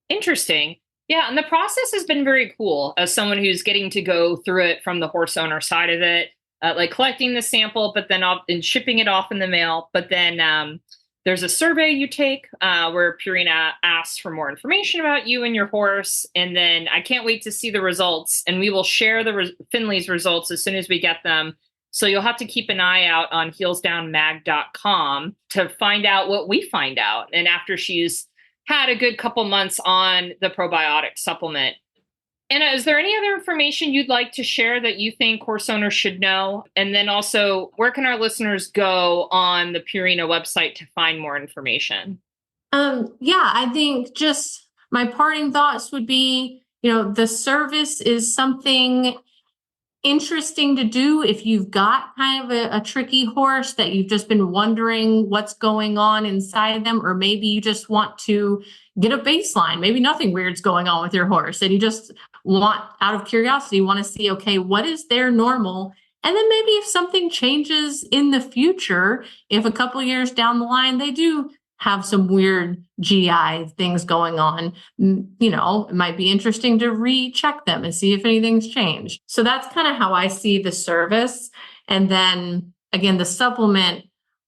Interesting. Yeah. And the process has been very cool as someone who's getting to go through it from the horse owner side of it, like collecting the sample, but then and shipping it off in the mail. But then there's a survey you take where Purina asks for more information about you and your horse. And then I can't wait to see the results. And we will share Finley's results as soon as we get them. So you'll have to keep an eye out on heelsdownmag.com to find out what we find out. And after she's had a good couple months on the probiotic supplement. Anna, is there any other information you'd like to share that you think horse owners should know? And then also, where can our listeners go on the Purina website to find more information? I think just my parting thoughts would be, the service is something interesting to do if you've got kind of a tricky horse that you've just been wondering what's going on inside them, or maybe you just want to get a baseline. Maybe nothing weird's going on with your horse and you just want, out of curiosity, want to see, okay, what is their normal? And then maybe if something changes in the future, if a couple years down the line they do have some weird GI things going on, it might be interesting to recheck them and see if anything's changed. So that's kind of how I see the service. And then again, the supplement,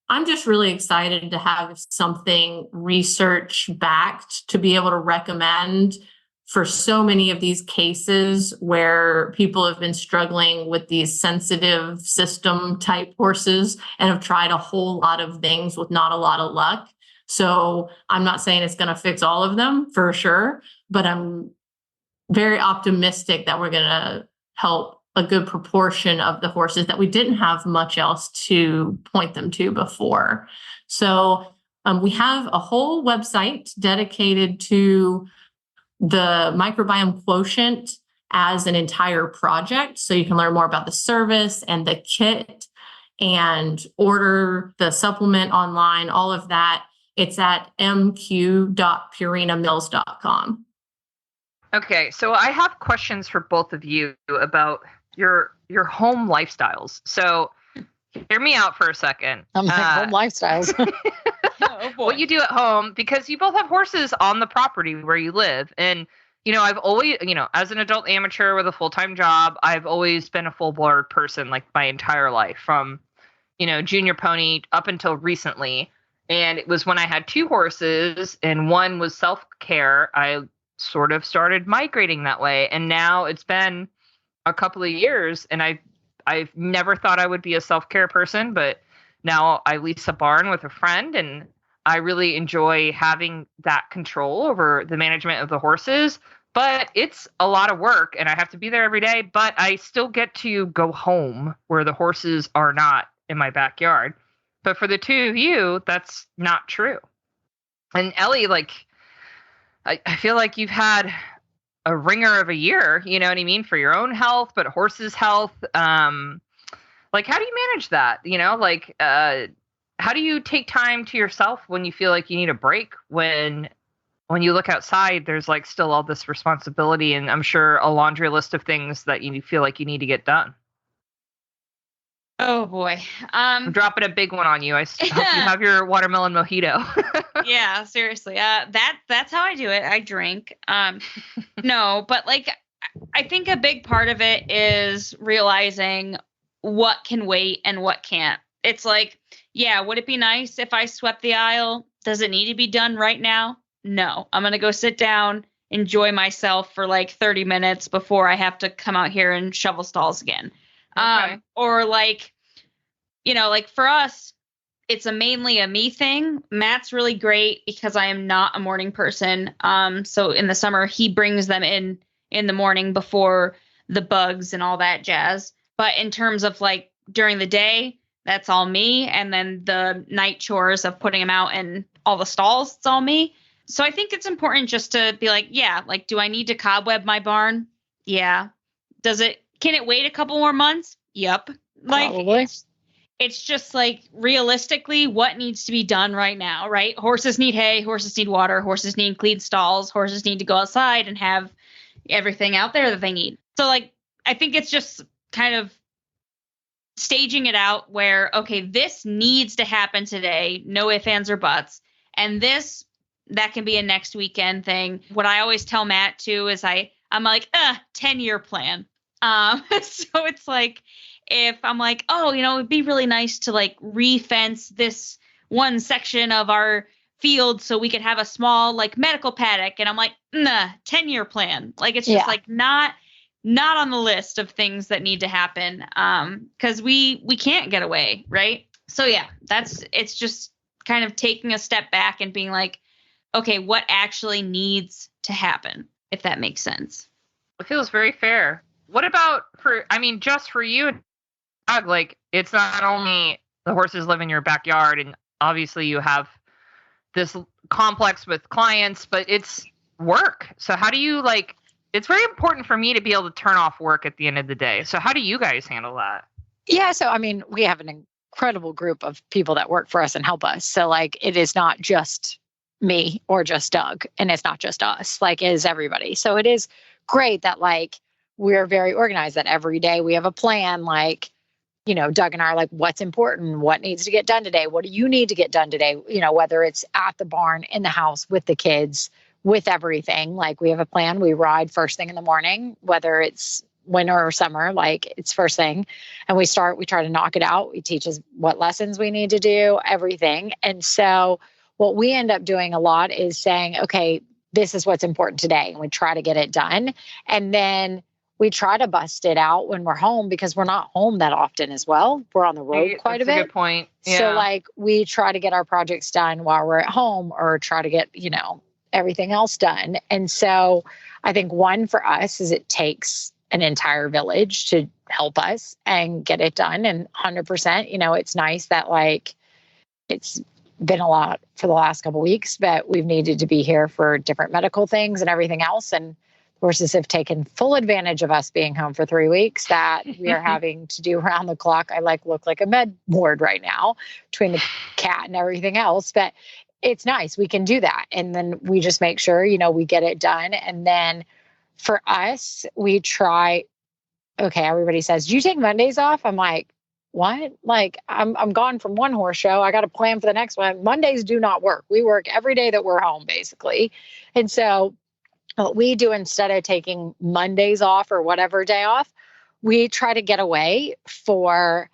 I'm just really excited to have something research backed to be able to recommend for so many of these cases where people have been struggling with these sensitive system type horses and have tried a whole lot of things with not a lot of luck. So I'm not saying it's going to fix all of them for sure, but I'm very optimistic that we're going to help a good proportion of the horses that we didn't have much else to point them to before. So we have a whole website dedicated to the microbiome quotient as an entire project. So you can learn more about the service and the kit and order the supplement online, all of that. It's at mq.purinamills.com. Okay, so I have questions for both of you about your home lifestyles. So hear me out for a second. I'm like, home lifestyles. What you do at home, because you both have horses on the property where you live. And, I've always, as an adult amateur with a full-time job, I've always been a full board person like my entire life, from, junior pony up until recently. And it was when I had 2 horses and one was self-care, I sort of started migrating that way. And now it's been a couple of years, and I've never thought I would be a self-care person, but now I lease a barn with a friend, and I really enjoy having that control over the management of the horses. But it's a lot of work, and I have to be there every day, but I still get to go home where the horses are not in my backyard. But for the 2 of you, that's not true. And Ellie, like, I feel like you've had a ringer of a year, you know what I mean, for your own health, but horses' health. Like, how do you manage that? You know, like, how do you take time to yourself when you feel like you need a break? When you look outside, there's like still all this responsibility, and I'm sure a laundry list of things that you feel like you need to get done. Oh boy. I'm dropping a big one on you. I hope you have your watermelon mojito. Yeah, seriously. That's how I do it. I drink. No, but like, I think a big part of it is realizing what can wait and what can't. It's like, yeah, would it be nice if I swept the aisle? Does it need to be done right now? No, I'm going to go sit down, enjoy myself for like 30 minutes before I have to come out here and shovel stalls again. Okay. Or like, you know, like for us, it's mainly a me thing. Matt's really great because I am not a morning person. So in the summer, he brings them in the morning before the bugs and all that jazz. But in terms of like during the day, that's all me. And then the night chores of putting them out in all the stalls, it's all me. So I think it's important just to be like, yeah, like, do I need to cobweb my barn? Yeah. Can it wait a couple more months? Yep. Like, Probably. it's just like realistically what needs to be done right now, right? Horses need hay, horses need water, horses need clean stalls, horses need to go outside and have everything out there that they need. So like, I think it's just kind of staging it out where, okay, this needs to happen today, no ifs, ands, or buts. And that can be a next weekend thing. What I always tell Matt too is I'm like, 10-year plan. So it's like, if I'm like, oh, you know, it'd be really nice to like re-fence this one section of our field so we could have a small like medical paddock. And I'm like, nah, 10-year plan. Like, it's just like not on the list of things that need to happen. Cause we can't get away. Right. So yeah, it's just kind of taking a step back and being like, okay, what actually needs to happen, if that makes sense. It feels very fair. What about just for you, Doug, like, it's not only the horses live in your backyard, and obviously you have this complex with clients, but it's work. So how do you, like, it's very important for me to be able to turn off work at the end of the day. So how do you guys handle that? Yeah. So, I mean, we have an incredible group of people that work for us and help us. So like, it is not just me or just Doug, and it's not just us, like, it is everybody. So it is great that like, we're very organized, that every day we have a plan. Like, you know, Doug and I are like, what's important? What needs to get done today? What do you need to get done today? You know, whether it's at the barn, in the house, with the kids, with everything. Like, we have a plan. We ride first thing in the morning, whether it's winter or summer, like, it's first thing. And we try to knock it out. We teach us what lessons we need to do, everything. And so what we end up doing a lot is saying, okay, this is what's important today. And we try to get it done. And then we try to bust it out when we're home, because we're not home that often as well. We're on the road quite a bit. That's a good point. Yeah. So like, we try to get our projects done while we're at home, or try to get, you know, everything else done. And so I think one for us is it takes an entire village to help us and get it done. And 100%, you know, it's nice that like, it's been a lot for the last couple of weeks, but we've needed to be here for different medical things and everything else. And horses have taken full advantage of us being home for 3 weeks, that we are having to do around the clock. I look like a med ward right now between the cat and everything else, but it's nice. We can do that. And then we just make sure, you know, we get it done. And then for us, we try, okay, everybody says, do you take Mondays off? I'm like, what? Like, I'm gone from one horse show. I got a plan for the next one. Mondays do not work. We work every day that we're home, basically. And so what we do, instead of taking Mondays off or whatever day off, we try to get away for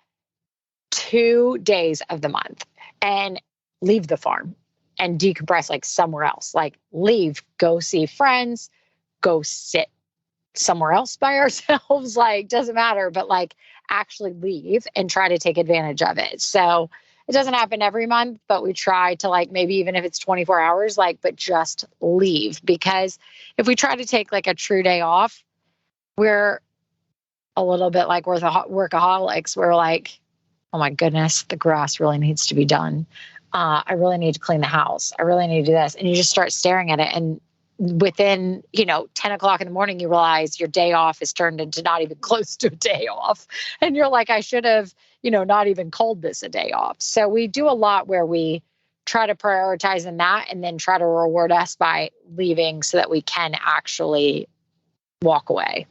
2 days of the month. And leave the farm and decompress like somewhere else, like leave, go see friends, go sit somewhere else by ourselves. Like, doesn't matter, but like actually leave and try to take advantage of it. So it doesn't happen every month, but we try to like, maybe even if it's 24 hours, like, but just leave. Because if we try to take like a true day off, we're a little bit like we're the workaholics. We're like, oh my goodness, the grass really needs to be done. I really need to clean the house. I really need to do this. And you just start staring at it. And within, 10 o'clock in the morning, you realize your day off is turned into not even close to a day off. And you're like, I should have, not even called this a day off. So we do a lot where we try to prioritize in that and then try to reward us by leaving so that we can actually walk away.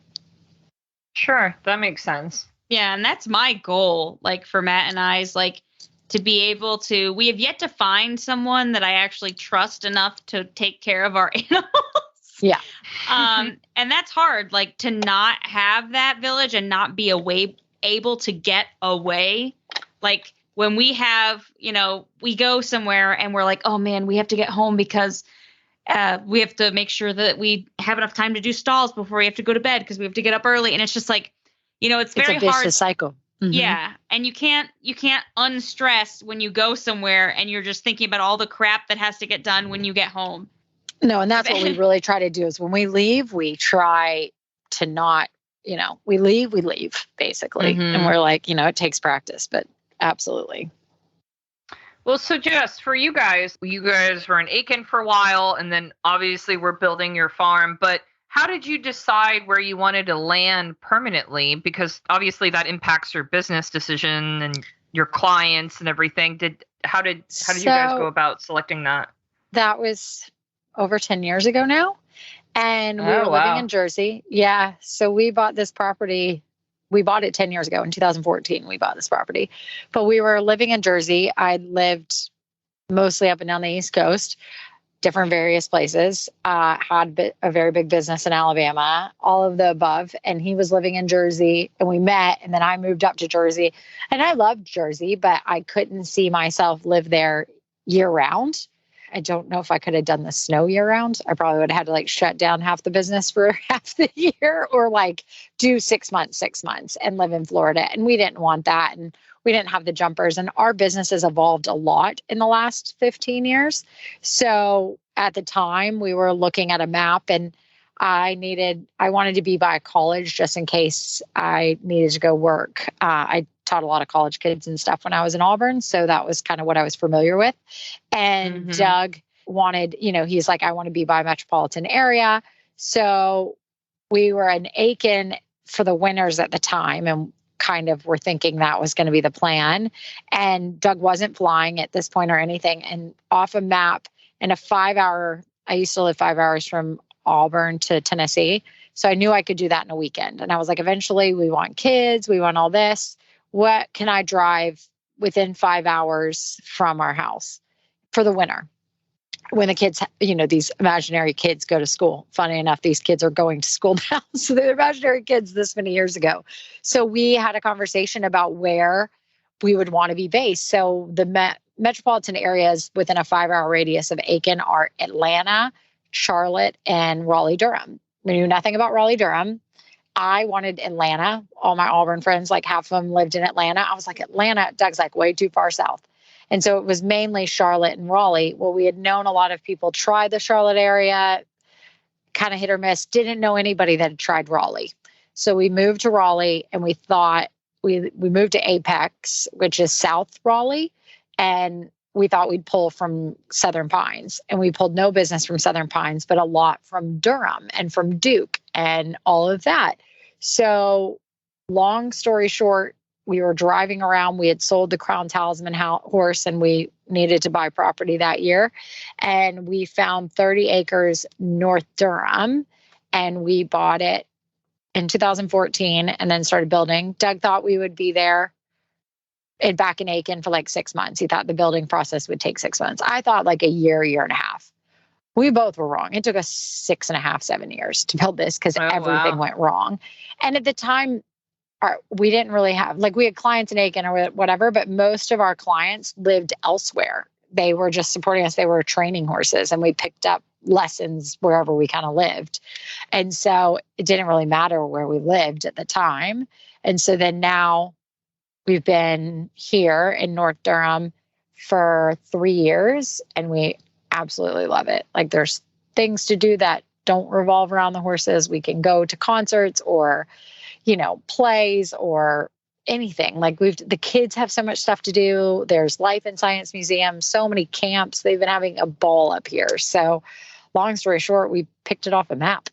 Sure. That makes sense. Yeah. And that's my goal, like for Matt and I, is like to be able to, we have yet to find someone that I actually trust enough to take care of our animals. Yeah. And that's hard, like to not have that village and not be able to get away. Like when we have, we go somewhere and we're like, oh man, we have to get home because we have to make sure that we have enough time to do stalls before we have to go to bed because we have to get up early. And it's just like, it's very it's a vicious hard cycle. Mm-hmm. Yeah. And you can't unstress when you go somewhere and you're just thinking about all the crap that has to get done when you get home. No, and that's what we really try to do is when we leave, we try to not, we leave basically. Mm-hmm. And we're like, it takes practice, but absolutely. Well, so Jess, for you guys were in Aiken for a while, and then obviously we're building your farm, but how did you decide where you wanted to land permanently? Because obviously that impacts your business decision and your clients and everything. How did you guys go about selecting that? That was over 10 years ago now. And we were living in Jersey. Yeah. So we bought this property. We bought it 10 years ago in 2014. We bought this property, but we were living in Jersey. I lived mostly up and down the East Coast, different various places, had a very big business in Alabama, all of the above. And he was living in Jersey and we met, and then I moved up to Jersey, and I loved Jersey, but I couldn't see myself live there year round. I don't know if I could have done the snow year round. I probably would have had to like shut down half the business for half the year, or like do 6 months and live in Florida. And we didn't want that. And we didn't have the jumpers, and our business has evolved a lot in the last 15 years. So at the time we were looking at a map, and I wanted to be by a college just in case I needed to go work. I taught a lot of college kids and stuff when I was in Auburn. So that was kind of what I was familiar with. And Doug wanted, he's like, I want to be by a metropolitan area. So we were in Aiken for the winters at the time, and kind of were thinking that was going to be the plan. And Doug wasn't flying at this point or anything. And off a map in a 5-hour, I used to live 5 hours from Auburn to Tennessee. So I knew I could do that in a weekend. And I was like, eventually we want kids, we want all this. What can I drive within 5 hours from our house for the winter? When the kids, these imaginary kids go to school. Funny enough, these kids are going to school now. So they're imaginary kids this many years ago. So we had a conversation about where we would want to be based. So the metropolitan areas within a 5-hour radius of Aiken are Atlanta, Charlotte, and Raleigh-Durham. We knew nothing about Raleigh-Durham. I wanted Atlanta. All my Auburn friends, like half of them lived in Atlanta. I was like, Atlanta, Doug's like way too far south. And so it was mainly Charlotte and Raleigh. Well, we had known a lot of people try the Charlotte area, kind of hit or miss, didn't know anybody that had tried Raleigh. So we moved to Raleigh, and we thought we moved to Apex, which is South Raleigh. And we thought we'd pull from Southern Pines, and we pulled no business from Southern Pines, but a lot from Durham and from Duke and all of that. So long story short, we were driving around. We had sold the Crown Talisman horse, and we needed to buy property that year. And we found 30 acres North Durham, and we bought it in 2014 and then started building. Doug thought we would be there back in Aiken for like 6 months. He thought the building process would take 6 months. I thought like a year and a half. We both were wrong. It took us 6.5, 7 years to build this because everything went wrong. And at the time, we didn't really have, like, we had clients in Aiken or whatever, but most of our clients lived elsewhere. they were just supporting us. They were training horses, and we picked up lessons wherever we kind of lived. And so it didn't really matter where we lived at the time. And so then now we've been here in North Durham for 3 years, and we absolutely love it. Like, there's things to do that don't revolve around the horses. We can go to concerts or, plays or anything. Like, the kids have so much stuff to do. There's Life and Science Museum, so many camps. They've been having a ball up here. So long story short, we picked it off a map.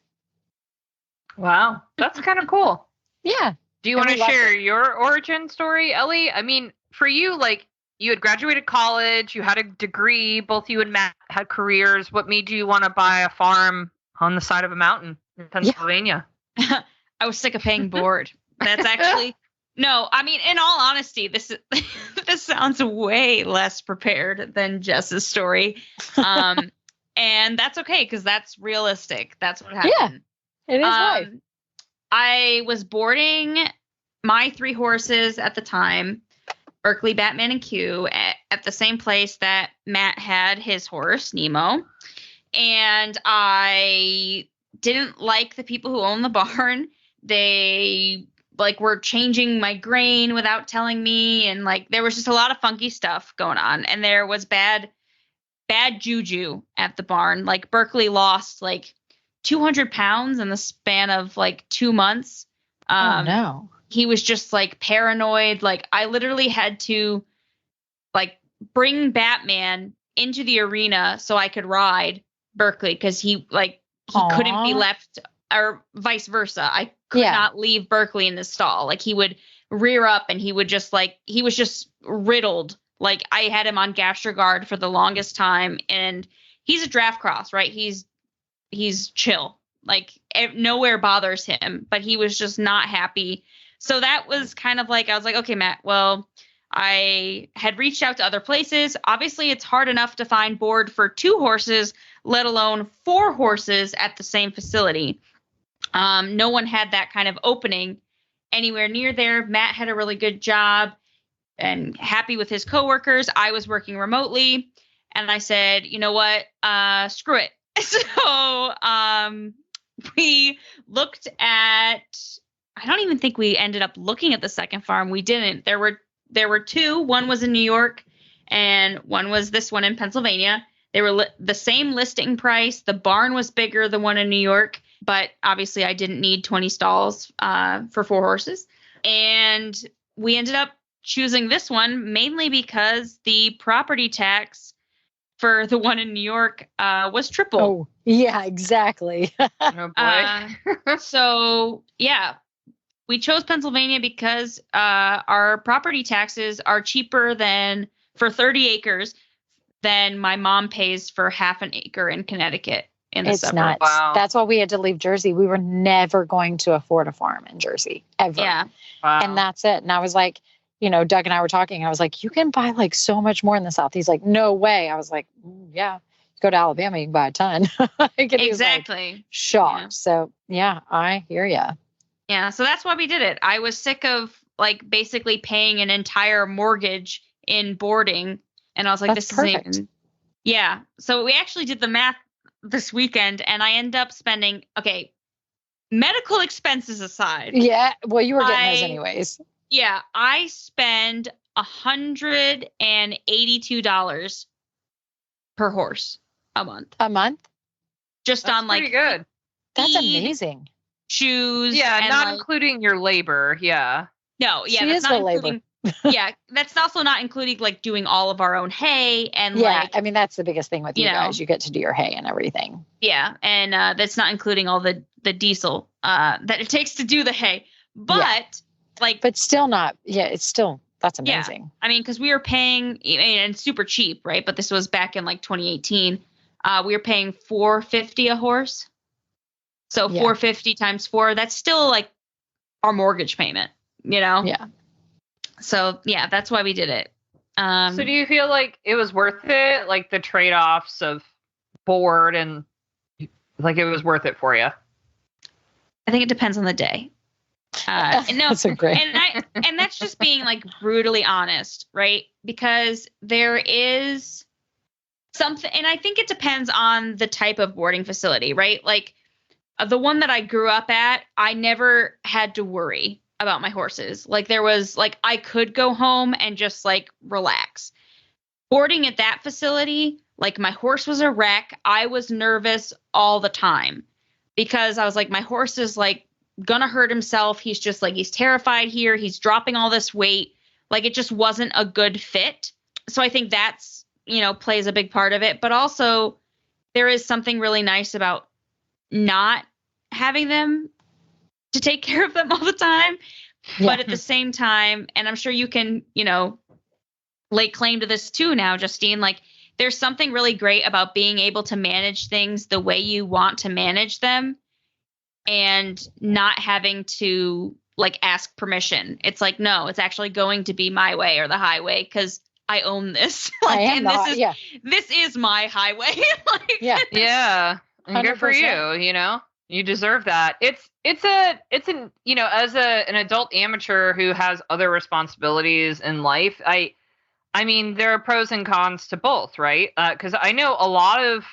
Wow. That's kind of cool. Yeah. Do you want to share your origin story, Ellie? I mean, for you, like, you had graduated college, you had a degree, both you and Matt had careers. What made you want to buy a farm on the side of a mountain in Pennsylvania? I was sick of paying board. That's actually no. I mean, in all honesty, this sounds way less prepared than Jess's story, and that's okay because that's realistic. That's what happened. Yeah, it is life. I was boarding my 3 horses at the time, Berkeley, Batman, and Q, at the same place that Matt had his horse, Nemo. And I didn't like the people who owned the barn. They were changing my grain without telling me. And there was just a lot of funky stuff going on. And there was bad juju at the barn. Like, Berkeley lost 200 pounds in the span of 2 months. Oh no. He was just paranoid. I literally had to bring Batman into the arena so I could ride Berkeley because he couldn't be left, or vice versa. I could not leave Berkeley in the stall. He would rear up and he would just he was just riddled. I had him on GastroGuard for the longest time, and he's a draft cross, right? He's chill. Nowhere bothers him, but he was just not happy. So that was kind of I was like, okay, Matt, well, I had reached out to other places. Obviously, it's hard enough to find board for 2 horses, let alone 4 horses at the same facility. No one had that kind of opening anywhere near there. Matt had a really good job and happy with his coworkers. I was working remotely, and I said, you know what? Screw it. So we looked at, I don't even think we ended up looking at the second farm. We didn't. There were 2. One was in New York and one was this one in Pennsylvania. They were the same listing price. The barn was bigger than one in New York, but obviously I didn't need 20 stalls for 4 horses. And we ended up choosing this one mainly because the property tax for the one in New York was triple. Oh, yeah, exactly. Oh, boy. So, yeah, we chose Pennsylvania because our property taxes are cheaper than for 30 acres than my mom pays for half an acre in Connecticut in the suburbs. Nuts. Wow. That's why we had to leave Jersey. We were never going to afford a farm in Jersey, ever. Yeah. Wow. And that's it. And I was like, Doug and I were talking. I was like, you can buy so much more in the South. He's like, no way. I was like, yeah, go to Alabama, you can buy a ton. Exactly. Shocked. Yeah. So yeah, I hear you. Yeah. So that's why we did it. I was sick of basically paying an entire mortgage in boarding. And I was like, That's this perfect. isn't even. Yeah. So we actually did the math this weekend, and I end up spending, medical expenses aside. Yeah. Well, you were getting those anyways. Yeah, I spend $182 per horse a month. A month? Just That's on pretty good. That's feed, amazing. shoes. Yeah, and not including your labor. Yeah. No, yeah, She that's is not the labor. including. Yeah, that's also not including doing all of our own hay and Yeah. I mean, that's the biggest thing with you you know. guys. You get to do your hay and everything. yeah, and that's not including all the diesel that it takes to do the hay. But But still not. Yeah. It's still, that's amazing. I mean, because we were paying, and super cheap, right? But this was back in 2018. We were paying $450 a horse. So Yeah. $450 times 4, that's still our mortgage payment, Yeah. So yeah, that's why we did it. So do you feel like it was worth it? The trade-offs of board and it was worth it for you? I think it depends on the day. No, That's a great. and that's just being brutally honest, right? Because there is something, and I think it depends on the type of boarding facility, right? Like the one that I grew up at, I never had to worry about my horses. Like there was like, I could go home and just like relax. Boarding at that facility, like my horse was a wreck. I was nervous all the time because I was like, my horse is like gonna hurt himself. He's just like, he's terrified here. He's dropping all this weight. Like it just wasn't a good fit. So I think that's, plays a big part of it. But also there is something really nice about not having them to take care of them all the time. Yeah. But at the same time, and I'm sure you can, lay claim to this too now, Justine, like there's something really great about being able to manage things the way you want to manage them and not having to like ask permission. It's like, no, it's actually going to be my way or the highway because I own this. Like, and this is my highway. Like, yeah. And good for you, you deserve that. It's an as an adult amateur who has other responsibilities in life, I mean, there are pros and cons to both, right? Because I know a lot of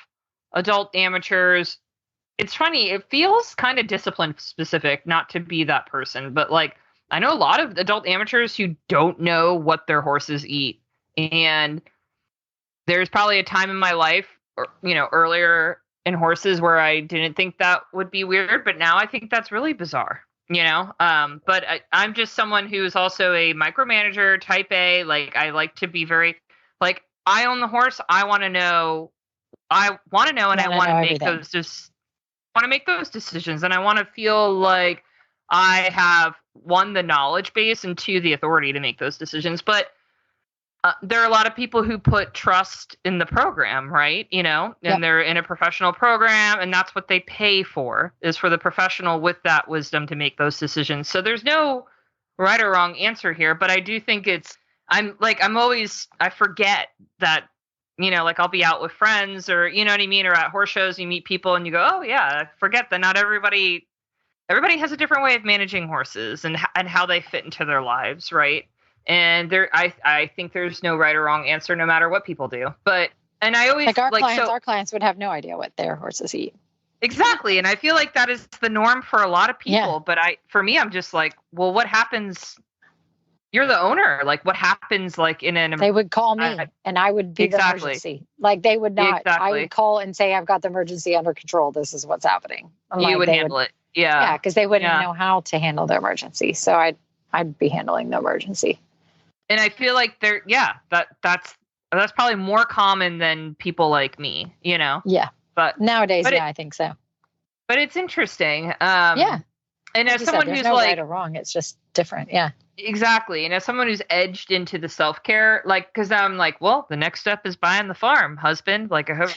adult amateurs, it's funny, it feels kind of discipline specific, not to be that person, but like, I know a lot of adult amateurs who don't know what their horses eat. And there's probably a time in my life, earlier in horses where I didn't think that would be weird, but now I think that's really bizarre. But I'm just someone who's also a micromanager, type A. Like I like to be very, like I own the horse. I want to know, and I want to make those decisions, and I want to feel like I have one, the knowledge base, and two, the authority to make those decisions. But there are a lot of people who put trust in the program, right? And they're in a professional program, and that's what they pay for, is for the professional with that wisdom to make those decisions. So there's no right or wrong answer here, but I do think I forget that, like I'll be out with friends or, you know what I mean? Or at horse shows, you meet people and you go, oh yeah, I forget that not everybody has a different way of managing horses and how they fit into their lives, right? And I think there's no right or wrong answer, no matter what people do. And I always our clients would have no idea what their horses eat. Exactly. And I feel like that is the norm for a lot of people. Yeah. But for me, I'm just like, well, what happens? You're the owner. Like what happens like they would call me and I would be the emergency. Like they would not, I would call and say, I've got the emergency under control. This is what's happening. You would handle it. Yeah. Yeah. Cause they wouldn't know how to handle the emergency. So I'd be handling the emergency. And I feel like that's probably more common than people like me, Yeah. But nowadays, I think so. But it's interesting. Yeah. And as someone who's no like right or wrong, it's just different. Yeah. Exactly. And as someone who's edged into the self-care, like, because I'm like, well, the next step is buying the farm, husband. Like, I hope.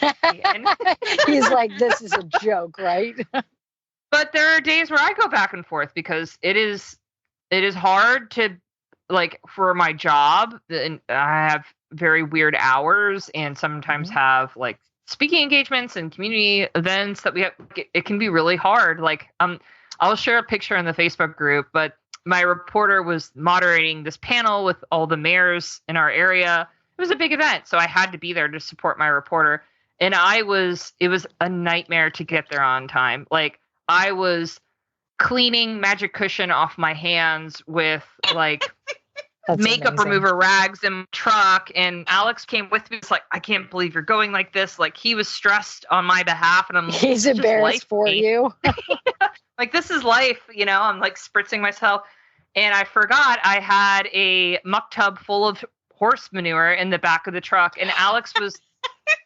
He's like, this is a joke, right? But there are days where I go back and forth because it is hard to, like, for my job, and I have very weird hours and sometimes have like speaking engagements and community events that we have. It can be really hard. Like, I'll share a picture in the Facebook group, but my reporter was moderating this panel with all the mayors in our area. It was a big event, so I had to be there to support my reporter. And it was a nightmare to get there on time. Like, I was cleaning magic cushion off my hands with like makeup remover rags in my truck. And Alex came with me. It's like, I can't believe you're going like this. Like, he was stressed on my behalf, and he's embarrassed for you. Like, this is life, I'm like spritzing myself. And I forgot I had a muck tub full of horse manure in the back of the truck. And Alex was,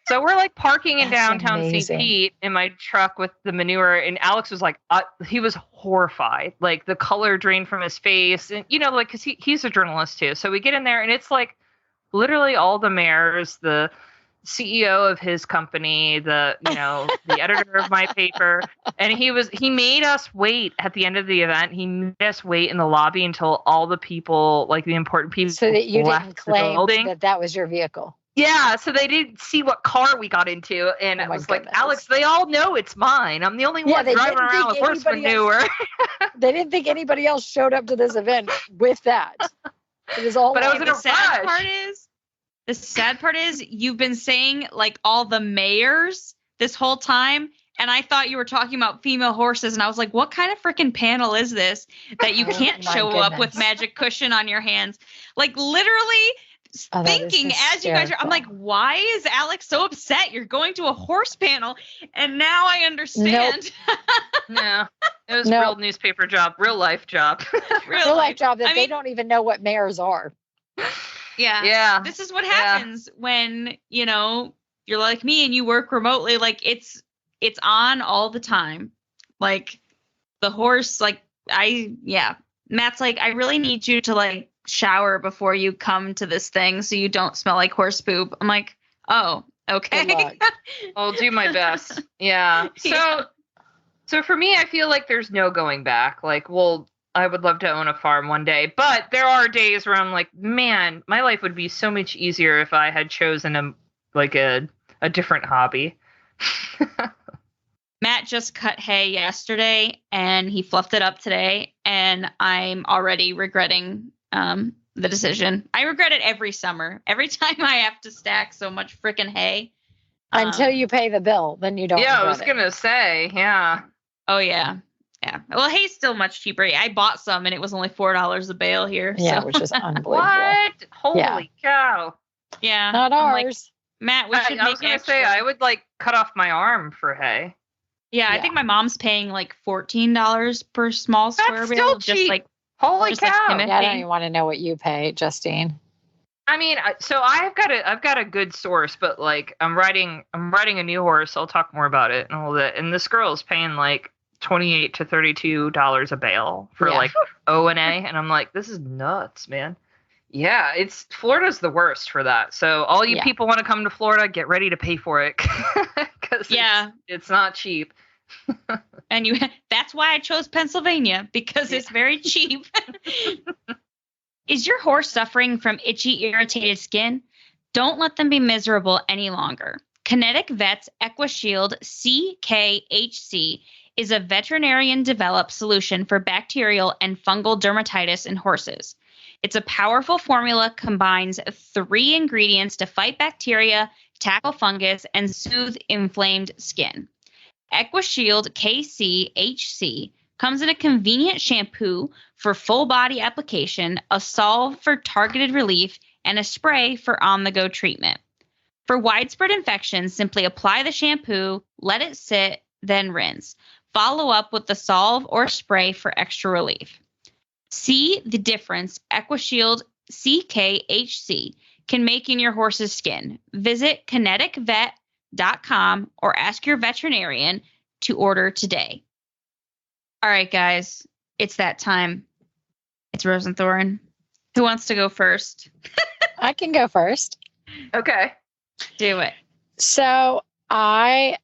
so we're like parking in downtown St. Pete in my truck with the manure. And Alex was like, he was horrified. Like, the color drained from his face. And, like, cause he's a journalist too. So we get in there and it's like literally all the mayors, the CEO of his company, the editor of my paper. And he made us wait at the end of the event. He made us wait in the lobby until all the people, like the important people, so that you didn't claim that was your vehicle. Yeah. So they didn't see what car we got into. And it was like, Alex, they all know it's mine. I'm the only one driving around with horse manure. They didn't think anybody else showed up to this event with that. It was all. But I was in a sad rush. Part is, The sad part is you've been saying like all the mayors this whole time. And I thought you were talking about female horses. And I was like, what kind of freaking panel is this that you can't my show up with goodness. magic cushion on your hands? Like literally Oh, that is thinking as you guys are, I'm like, hysterical. why is Alex so upset? You're going to a horse panel. And now I understand. No, it was No. real newspaper job, real life job. Real life job that I they mean- don't even know what mayors are. Yeah. Yeah. This is what happens when, you know, you're like me and you work remotely. Like it's on all the time. Like the horse, like Matt's like, I really need you to like shower before you come to this thing so you don't smell like horse poop. I'm like, oh, okay. Good luck. I'll do my best. Yeah. Yeah. So for me, I feel like there's no going back. Like, well, I would love to own a farm one day, but there are days where I'm like, man, my life would be so much easier if I had chosen a different hobby. Matt just cut hay yesterday and he fluffed it up today, and I'm already regretting the decision. I regret it every summer. Every time I have to stack so much freaking hay. Until you pay the bill, then you don't. Yeah, I regret was it. gonna say, yeah. Oh yeah. Yeah. Well, hay's still much cheaper. I bought some and it was only $4 a bale here. Yeah, So. which is unbelievable. What? Holy Yeah. cow! Yeah. Not I'm like, ours. Matt, we should I make was gonna extra. say I would like cut off my arm for hay. Yeah, I Yeah. think my mom's paying like $14 per small square That's bale. still Just cheap. like Holy Just like cow! Timothy. Yeah, I don't even want to know what you pay, Justine. I mean, so I've got a good source, but like I'm riding a new horse. I'll talk more about it in a little bit. And this girl is paying like $28 to $32 a bale for Yeah. like O and A, and I'm like, this is nuts, man. Yeah, Florida's the worst for that. So all you Yeah. people want to come to Florida, get ready to pay for it because yeah, it's not cheap. and that's why I chose Pennsylvania, because it's very cheap. Is your horse suffering from itchy, irritated skin? Don't let them be miserable any longer. Kinetic Vet's EquiShield CKHC is a veterinarian-developed solution for bacterial and fungal dermatitis in horses. It's a powerful formula, combines 3 ingredients to fight bacteria, tackle fungus, and soothe inflamed skin. EquiShield KCHC comes in a convenient shampoo for full body application, a solve for targeted relief, and a spray for on-the-go treatment. For widespread infections, simply apply the shampoo, let it sit, then rinse. Follow up with the solve or spray for extra relief. See the difference EquiShield CKHC can make in your horse's skin. Visit kineticvet.com or ask your veterinarian to order today. All right, guys, it's that time. It's Rosenthorn. Who wants to go first? I can go first. Okay. Do it. So I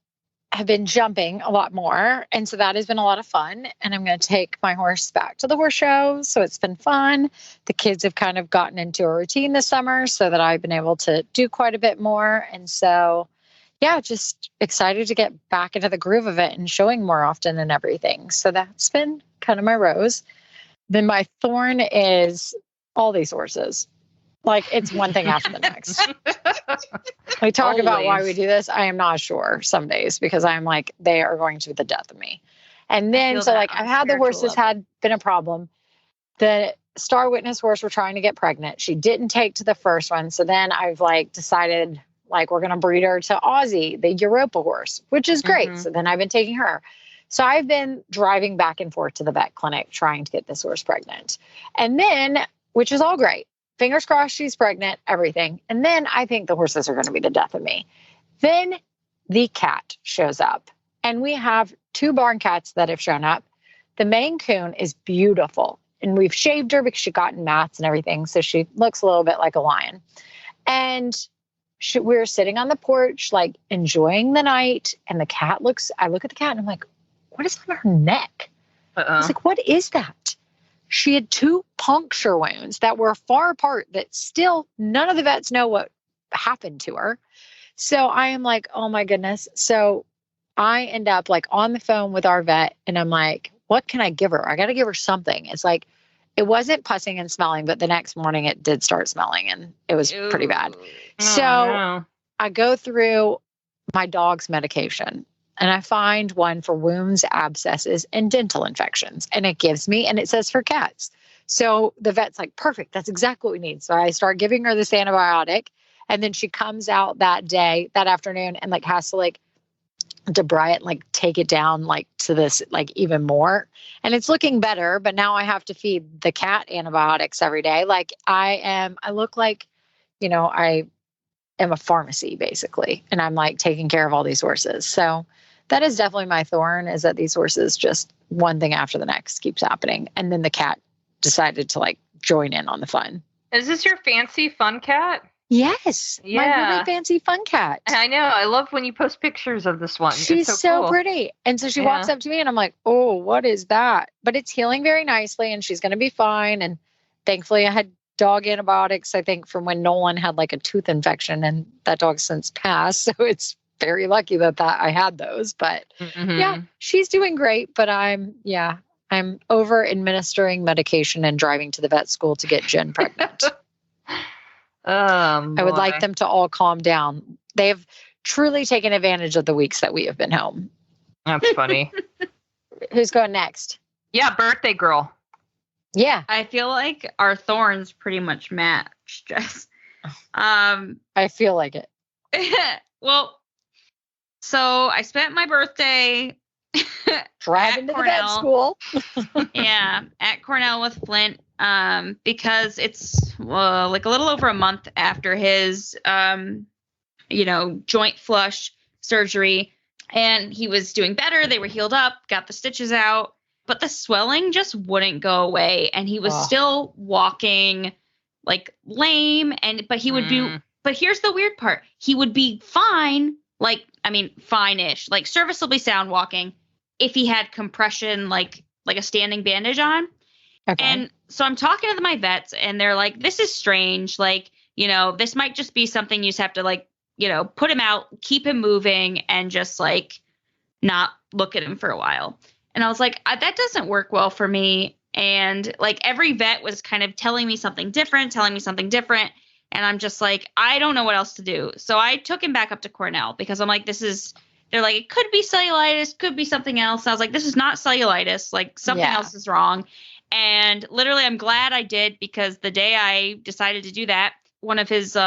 have been jumping a lot more. And so that has been a lot of fun. And I'm going to take my horse back to the horse show. So it's been fun. The kids have kind of gotten into a routine this summer so that I've been able to do quite a bit more. And so, yeah, just excited to get back into the groove of it and showing more often and everything. So that's been kind of my rose. Then my thorn is all these horses. Like it's one thing after the next. We talk about why we Always. do this. I am not sure some days because I'm like, they are going to be the death of me. And then, feel so that like on I've a had the spiritual horses level. had been a problem. The Star Witness horse were trying to get pregnant. She didn't take to the first one. So then I've like decided like we're going to breed her to Aussie, the Europa horse, which is great. Mhm. So then I've been taking her. So I've been driving back and forth to the vet clinic trying to get this horse pregnant. And then, which is all great. Fingers crossed she's pregnant, everything. And then I think the horses are going to be the death of me. Then the cat shows up. And we have 2 barn cats that have shown up. The Maine Coon is beautiful. And we've shaved her because she got in mats and everything. So she looks a little bit like a lion. And we were sitting on the porch, like enjoying the night. And the cat I look at the cat and I'm like, what is on her neck? I was like, what is that? She had 2 puncture wounds that were far apart that still none of the vets know what happened to her. So I am like, oh my goodness. So I end up like on the phone with our vet and I'm like, what can I give her? I got to give her something. It's like, It wasn't pussing and smelling, but the next morning it did start smelling and it was pretty bad. So no. I go through my dog's medication and I find one for wounds, abscesses, and dental infections. And it gives me, and it says for cats. So the vet's like, perfect. That's exactly what we need. So I start giving her this antibiotic. And then she comes out that afternoon and like has to like debride it, like take it down like to this, like even more. And it's looking better, but now I have to feed the cat antibiotics every day. Like I look like, I am a pharmacy basically. And I'm like taking care of all these horses. So that is definitely my thorn, is that these horses just one thing after the next keeps happening. And then the cat decided to like join in on the fun. Is this your fancy fun cat? Yes. Yeah. My really fancy fun cat. I know. I love when you post pictures of this one. She's It's so cool. pretty. And so she walks up to me and I'm like, oh, what is that? But it's healing very nicely and she's going to be fine. And thankfully I had dog antibiotics, I think, from when Nolan had like a tooth infection, and that dog's since passed. So it's very lucky that I had those. But yeah, she's doing great. But I'm over administering medication and driving to the vet school to get Jen pregnant. I would like them to all calm down. They have truly taken advantage of the weeks that we have been home. That's funny. Who's going next? Yeah, birthday girl. Yeah. I feel like our thorns pretty much match, Jess. I feel like it. Well, so I spent my birthday driving to the vet school. Yeah, at Cornell with Flint, because it's like a little over a month after his joint flush surgery, and he was doing better. They were healed up, got the stitches out, but the swelling just wouldn't go away, and he was still walking like lame, but he would be. But here's the weird part: he would be fine, fine-ish, like serviceably sound walking, if he had compression, like a standing bandage on. Okay. And so I'm talking to my vets, and they're like, "This is strange. Like, this might just be something you just have to put him out, keep him moving, and just like not look at him for a while." And I was like, that doesn't work well for me. And like every vet was kind of telling me something different. And I'm just like, I don't know what else to do. So I took him back up to Cornell because I'm like, they're like, it could be cellulitis, could be something else. And I was like, this is not cellulitis. Like something else is wrong. And literally, I'm glad I did, because the day I decided to do that, one of his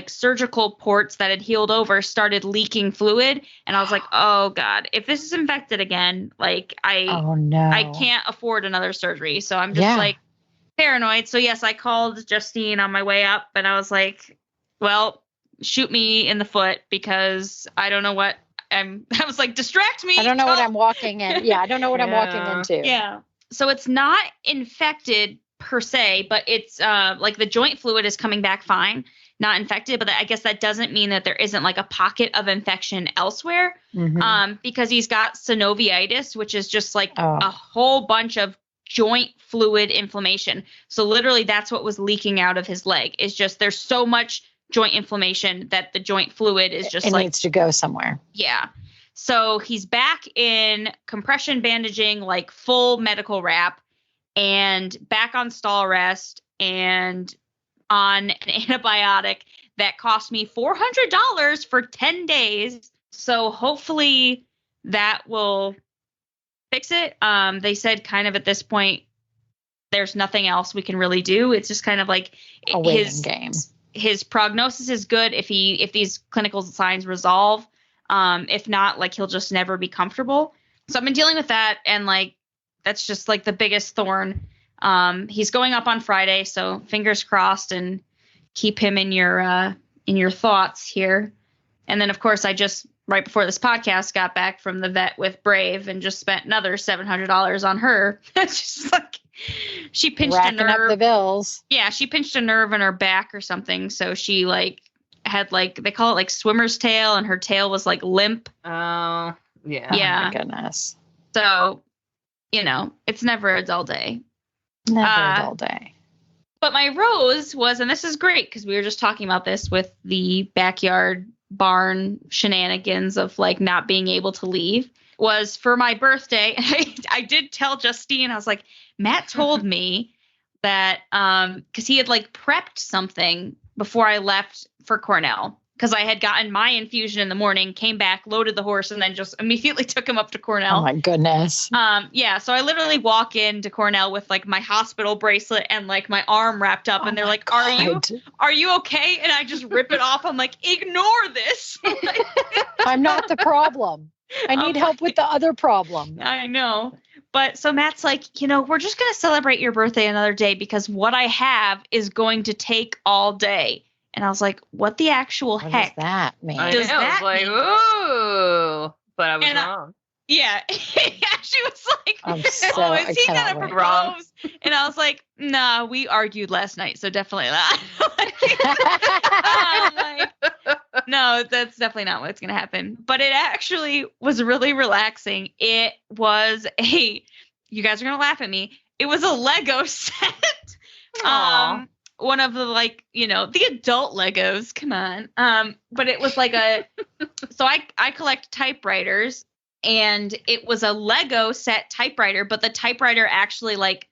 surgical ports that had healed over started leaking fluid. And I was like, oh God, if this is infected again, like I can't afford another surgery. So I'm just like paranoid. So yes, I called Justine on my way up, and I was like, well, shoot me in the foot, because I don't know what I was like, distract me. I don't know what I'm walking in. Yeah. I don't know what I'm walking into. Yeah. So it's not infected per se, but it's like the joint fluid is coming back fine, not infected. But I guess that doesn't mean that there isn't like a pocket of infection elsewhere, because he's got synoviitis, which is just like a whole bunch of joint fluid inflammation. So literally that's what was leaking out of his leg. Is just there's so much joint inflammation that the joint fluid is just needs to go somewhere. Yeah. So he's back in compression bandaging, like full medical wrap, and back on stall rest and on an antibiotic that cost me $400 for 10 days. So hopefully that will fix it. They said kind of at this point, there's nothing else we can really do. It's just kind of like a waiting game. His prognosis is good if these clinical signs resolve. If not, like he'll just never be comfortable. So I've been dealing with that, and like that's just like the biggest thorn. He's going up on Friday, so fingers crossed, and keep him in your thoughts here. And then of course I just right before this podcast got back from the vet with Brave and just spent another $700 on her. It's just like she pinched racking a nerve. Up the bills. Yeah, she pinched a nerve in her back or something. So she like had like they call it like swimmer's tail, and her tail was like limp. Oh, yeah. Yeah. Oh, my goodness. So, it's never a dull day. Never a dull day. But my rose was, and this is great because we were just talking about this with the backyard barn shenanigans of like not being able to leave, was for my birthday. I did tell Justine, I was like, Matt told me that because he had like prepped something before I left for Cornell. Because I had gotten my infusion in the morning, came back, loaded the horse, and then just immediately took him up to Cornell. Oh my goodness. Yeah. So I literally walk into Cornell with like my hospital bracelet and like my arm wrapped up, and they're like, God. "Are you okay?" And I just rip it off. I'm like, "Ignore this." I'm not the problem. I need help with the other problem. I know. But so Matt's like, we're just going to celebrate your birthday another day because what I have is going to take all day. And I was like, what the actual What heck? does that mean? I Does know. that It's like, mean- ooh, but I was And wrong. Yeah. She was like, I'm so- oh, I is he cannot going to wait. propose? And I was like, nah, we argued last night. So definitely not. I'm like, no, that's definitely not what's going to happen. But it actually was really relaxing. It was you guys are going to laugh at me. It was a Lego set. Aw. One of the the adult Legos, come on. But it was like so I collect typewriters, and it was a Lego set typewriter, but the typewriter actually like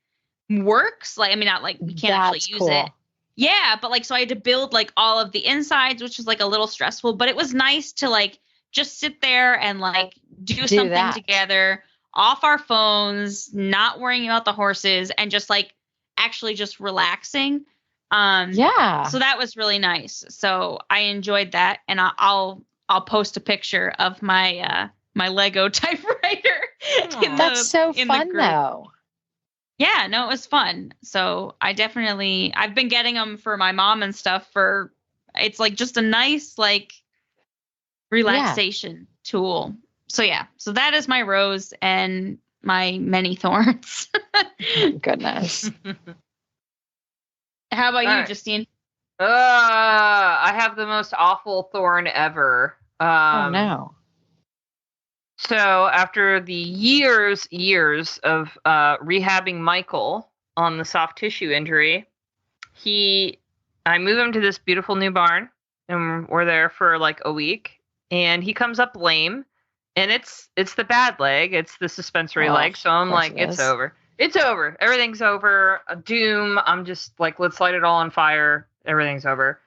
works. Like, I mean, not like we can't actually use it. Yeah, but like, so I had to build like all of the insides, which was like a little stressful, but it was nice to like just sit there and like do something that. together off our phones, not worrying about the horses, and just like actually just relaxing. Yeah. So that was really nice. So I enjoyed that, and I'll post a picture of my my Lego typewriter. That's so in the fun, group. though. Yeah, no, it was fun. So I've been getting them for my mom and stuff it's like just a nice like relaxation tool. So yeah, so that is my rose and my many thorns. Oh, goodness. How about you, All right. Justine? I have the most awful thorn ever. Oh, no. So after the years of rehabbing Michael on the soft tissue injury, I move him to this beautiful new barn, and we're there for like a week, and he comes up lame, and it's the bad leg, it's the suspensory Oh, leg. So I'm of course like, it it's is. over. It's over. Everything's over. A doom. I'm just like, let's light it all on fire. Everything's over.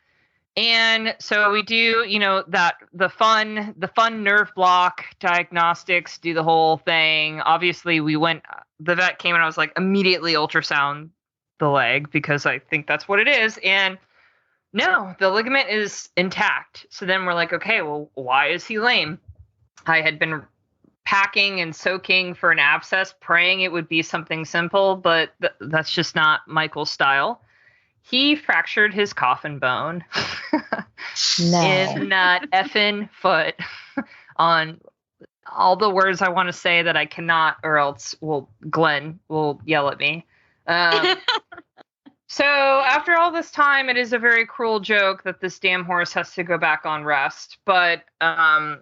And so we do, the fun nerve block diagnostics, do the whole thing. Obviously, the vet came and I was like, immediately ultrasound the leg because I think that's what it is. And no, the ligament is intact. So then we're like, okay, well, why is he lame? I had been packing and soaking for an abscess, praying it would be something simple, but that's just not Michael's style. He fractured his coffin bone No. in that effing foot on all the words I want to say that I cannot, or else Glenn will yell at me. So after all this time, it is a very cruel joke that this damn horse has to go back on rest, but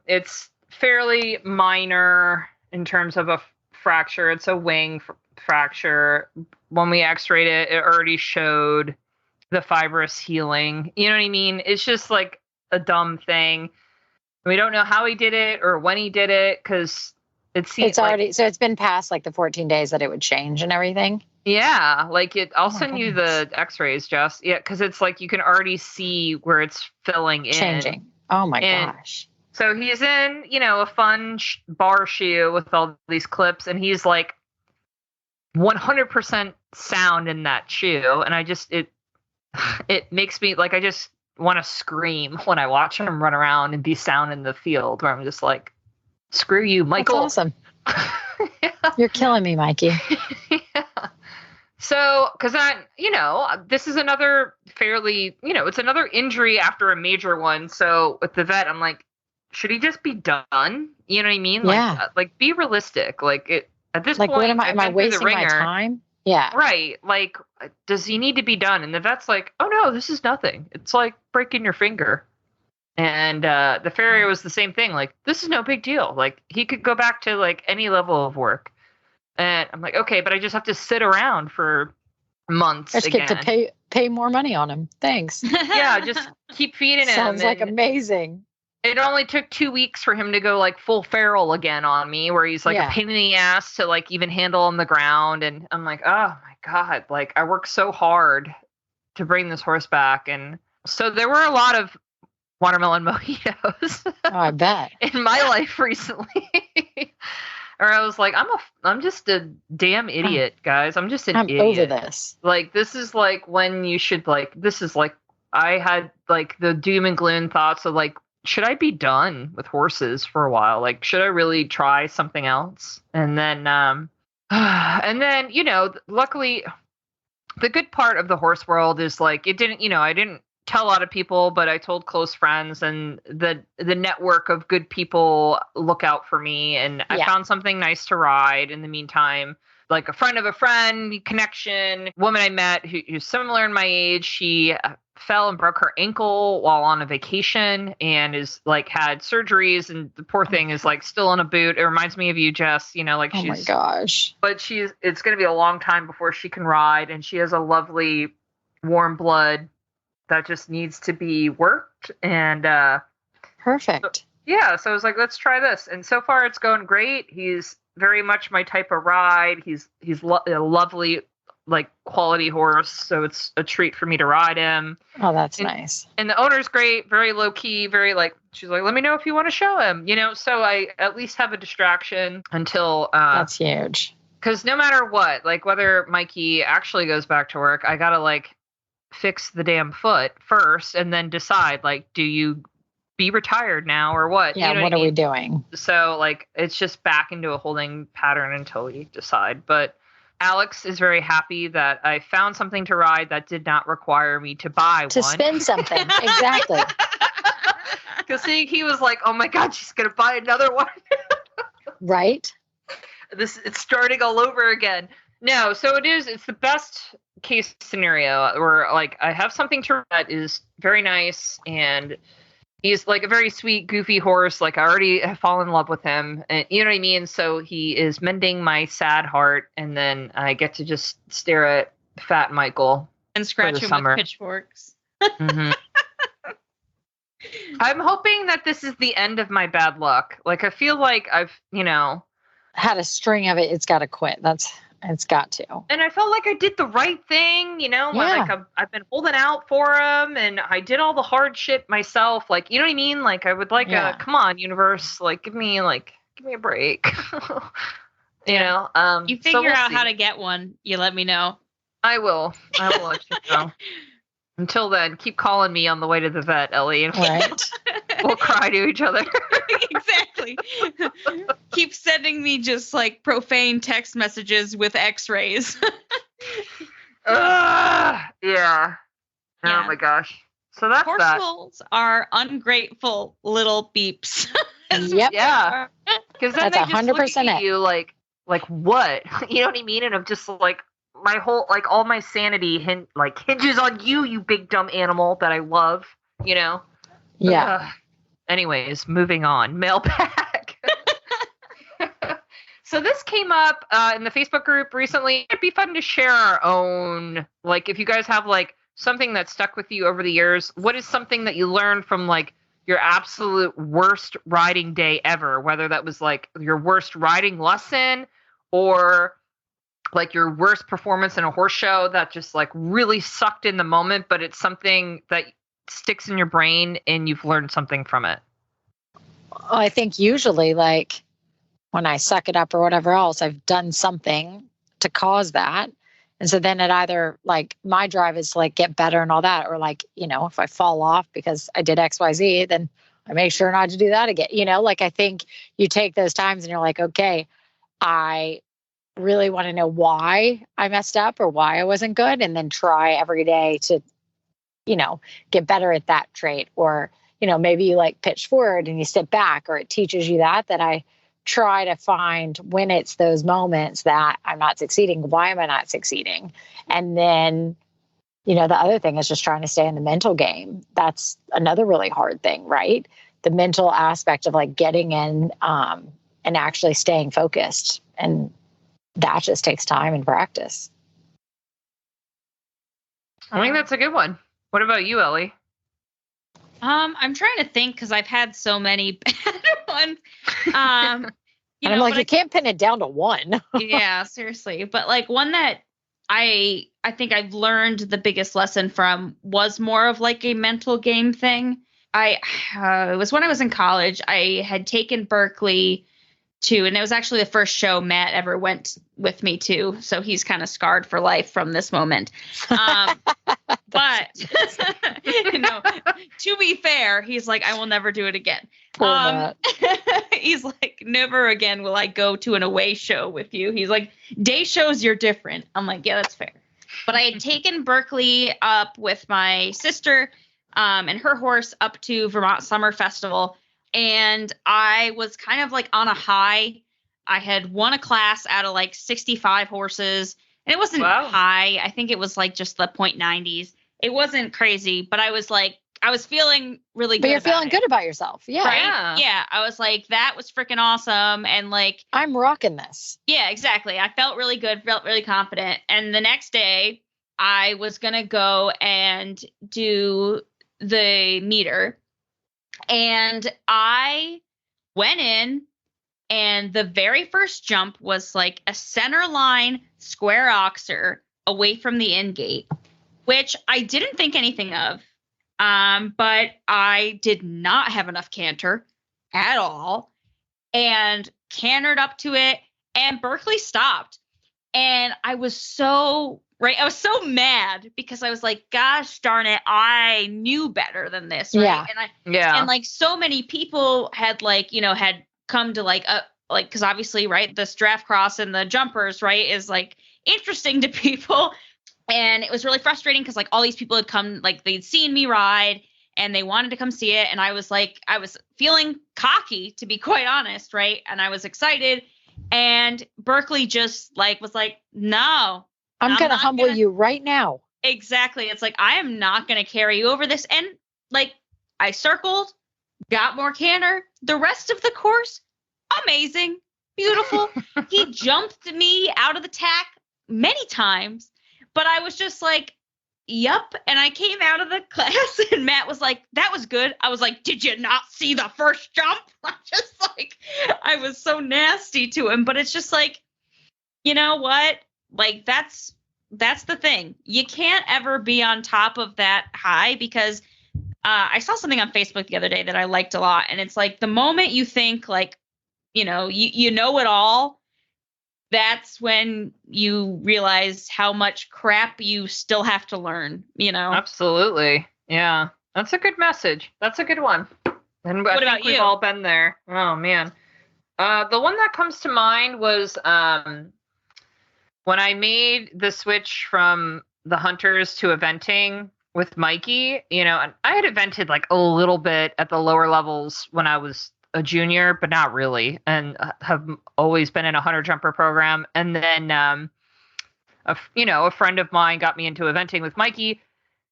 it's fairly minor in terms of a fracture. It's a wing fracture. When we x-rayed it, it already showed the fibrous healing. You know what I mean? It's just like a dumb thing. We don't know how he did it or when he did it because it seems It's already, so it's been past like the 14 days that it would change and everything. Yeah, like I'll my send you goodness. the x-rays, Jess. Yeah, because it's like you can already see where it's filling in. Changing. Oh my And- gosh. So he's in, a fun bar shoe with all these clips, and he's like 100% sound in that shoe. And it makes me like, I just want to scream when I watch him run around and be sound in the field, where I'm just like, screw you, Michael. That's awesome. You're killing me, Mikey. Yeah. So, because this is another fairly, it's another injury after a major one. So with the vet, I'm like, should he just be done? You know what I mean? Yeah. Like be realistic. Like at this Like, point, what am I I've been through the wasting my ringer. time? Yeah. Right. Like, does he need to be done? And the vet's like, oh no, this is nothing. It's like breaking your finger. And the farrier was the same thing. Like, this is no big deal. Like, he could go back to like any level of work. And I'm like, okay, but I just have to sit around for months I just again. get to pay more money on him. Thanks. Yeah, just keep feeding him. Sounds like and- amazing. It only took 2 weeks for him to go like full feral again on me, where he's like a pain in the ass to like even handle on the ground. And I'm like, oh my God, like I worked so hard to bring this horse back. And so there were a lot of watermelon mojitos Oh, I bet. in my life recently. Or I was like, I'm just a damn idiot, guys. I'm just an idiot. Over this. Like, this is like when you should like, this is like, I had like the doom and gloom thoughts of like, should I be done with horses for a while? Like, should I really try something else? And then, you know, luckily the good part of the horse world is like, it didn't, you know, I didn't tell a lot of people, but I told close friends, and the network of good people look out for me. And I found something nice to ride in the meantime. Like a friend of a friend connection, woman I met who's similar in my age. She fell and broke her ankle while on a vacation and is like had surgeries, and the poor thing is like still in a boot. It reminds me of you, Jess, you know, like oh my gosh. But it's going to be a long time before she can ride, and she has a lovely warm blood that just needs to be worked. And perfect. Yeah, so I was like, let's try this. And so far it's going great. He's very much my type of ride. He's a lovely, like, quality horse, so it's a treat for me to ride him. Oh, that's nice. And the owner's great, very low key, very like, she's like, let me know if you want to show him, you know. So I at least have a distraction until that's huge. Because no matter what, like whether Mikey actually goes back to work, I gotta like fix the damn foot first and then decide, like, do you be retired now or what? Yeah, you know what I are mean? we doing? So like it's just back into a holding pattern until we decide. But Alex is very happy that I found something to ride that did not require me to buy to one. spend something. Exactly. Because he was like, oh my God, she's gonna buy another one. Right. It's starting all over again. No, so it's the best case scenario where like I have something to ride that is very nice, and he's like a very sweet, goofy horse. Like I already have fallen in love with him, and you know what I mean? So he is mending my sad heart, and then I get to just stare at fat Michael and scratch him summer. with pitchforks. Mm-hmm. I'm hoping that this is the end of my bad luck. Like I feel like I've, you know, had a string of it. It's got to quit. It's got to. And I felt like I did the right thing, you know, like I've been holding out for him, and I did all the hard shit myself. Like, you know what I mean? Like I would like come on, universe, like give me a break. You know, you figure out how to get one. You let me know. I will let you know. Until then, keep calling me on the way to the vet, Ellie. And right. We'll cry to each other. Exactly. Keep sending me just like profane text messages with x-rays. Yeah. Oh my gosh. So that's horse that. souls are ungrateful little beeps. Yep. Yeah. Because then that's they just 100% look at you like what? You know what I mean? And I'm just like, my whole, like, all my sanity hinges on you big dumb animal that I love, you know? Yeah. Anyways, moving on. Mailbag. So this came up in the Facebook group recently. It'd be fun to share our own, like, if you guys have, like, something that stuck with you over the years, what is something that you learned from, like, your absolute worst riding day ever? Whether that was, like, your worst riding lesson or like your worst performance in a horse show that just like really sucked in the moment, but it's something that sticks in your brain and you've learned something from it. Well, I think usually like when I suck it up or whatever else, I've done something to cause that. And so then it either like my drive is like get better and all that, or like, you know, if I fall off because I did XYZ, then I make sure not to do that again. You know, like I think you take those times and you're like, okay, I really want to know why I messed up or why I wasn't good, and then try every day to, you know, get better at that trait. Or, you know, maybe you like pitch forward and you step back, or it teaches you that I try to find when it's those moments that I'm not succeeding, why am I not succeeding? And then, you know, the other thing is just trying to stay in the mental game. That's another really hard thing, right? The mental aspect of like getting in and actually staying focused. And that just takes time and practice. I think that's a good one. What about you, Ellie? I'm trying to think because I've had so many bad ones. And I'm like, you can't pin it down to one. Yeah, seriously. But like one that I think I've learned the biggest lesson from was more of like a mental game thing. It was when I was in college. I had taken Berkeley and it was actually the first show Matt ever went with me to. So he's kind of scarred for life from this moment. But to be fair, he's like, I will never do it again. He's like, never again will I go to an away show with you. He's like, day shows, you're different. I'm like, yeah, that's fair. But I had taken Berkeley up with my sister and her horse up to Vermont Summer Festival. And I was kind of like on a high. I had won a class out of like 65 horses. And it wasn't high. I think it was like just the 0.90s. It wasn't crazy, but I was feeling really good. But you're feeling good about yourself. Yeah. Right? Yeah. I was like, that was freaking awesome. And like, I'm rocking this. Yeah, exactly. I felt really good, felt really confident. And the next day I was going to go and do the meter. And I went in, and the very first jump was like a center line square oxer away from the in gate, which I didn't think anything of. But I did not have enough canter at all, and cantered up to it, and Berkeley stopped. And I was so mad because I was like, gosh darn it, I knew better than this. Right. Yeah. And like so many people had had come to because obviously, right, this draft cross and the jumpers, right, is like interesting to people. And it was really frustrating because like all these people had come, like they'd seen me ride and they wanted to come see it. And I was feeling cocky, to be quite honest. Right. And I was excited. And Berkeley just was like, no, I'm going to humble you right now. Exactly. It's like, I am not going to carry you over this. And like, I circled, got more canter. The rest of the course, amazing, beautiful. He jumped me out of the tack many times, but I was just like, yup. And I came out of the class and Matt was like, that was good. I was like, did you not see the first jump? I'm just like, I was so nasty to him, but it's just like, you know what? Like, that's the thing. You can't ever be on top of that high because I saw something on Facebook the other day that I liked a lot. And it's like the moment you think like, you know it all, that's when you realize how much crap you still have to learn, Absolutely. Yeah. That's a good message. That's a good one. And what I about think we've you? all been there. Oh man. The one that comes to mind was when I made the switch from the hunters to eventing with Mikey, and I had evented like a little bit at the lower levels when I was a junior, but not really, and have always been in a hunter jumper program. And then, a friend of mine got me into eventing with Mikey.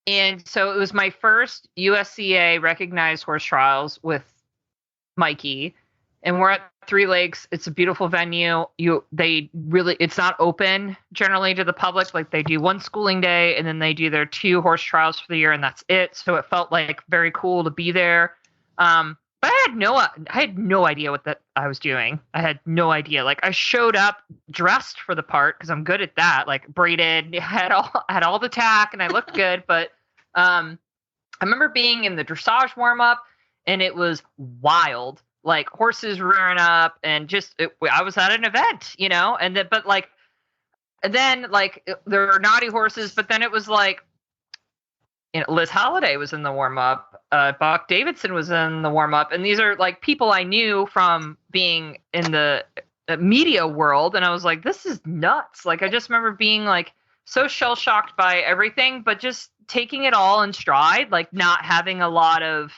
And so it was my first USCA recognized horse trials with Mikey. And we're at Three Lakes. It's a beautiful venue. It's not open generally to the public. Like they do one schooling day and then they do their 2 horse trials for the year and that's it. So it felt like very cool to be there. But I had no idea what I was doing. I had no idea. Like I showed up dressed for the part because I'm good at that. Like braided, had all the tack, and I looked good. But I remember being in the dressage warm up, and it was wild. Like horses rearing up, and I was at an event, And then there were naughty horses, but then it was like. Liz Holliday was in the warm-up. Buck Davidson was in the warm-up. And these are like people I knew from being in the media world. And I was like, this is nuts. Like, I just remember being like so shell-shocked by everything, but just taking it all in stride, like not having a lot of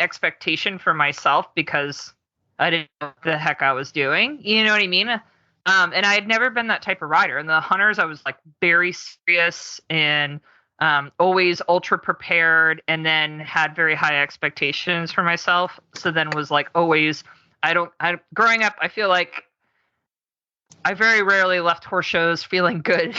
expectation for myself because I didn't know what the heck I was doing. You know what I mean? And I had never been that type of rider. And the hunters, I was like very serious and always ultra prepared, and then had very high expectations for myself. So then was like always, growing up, I feel like I very rarely left horse shows feeling good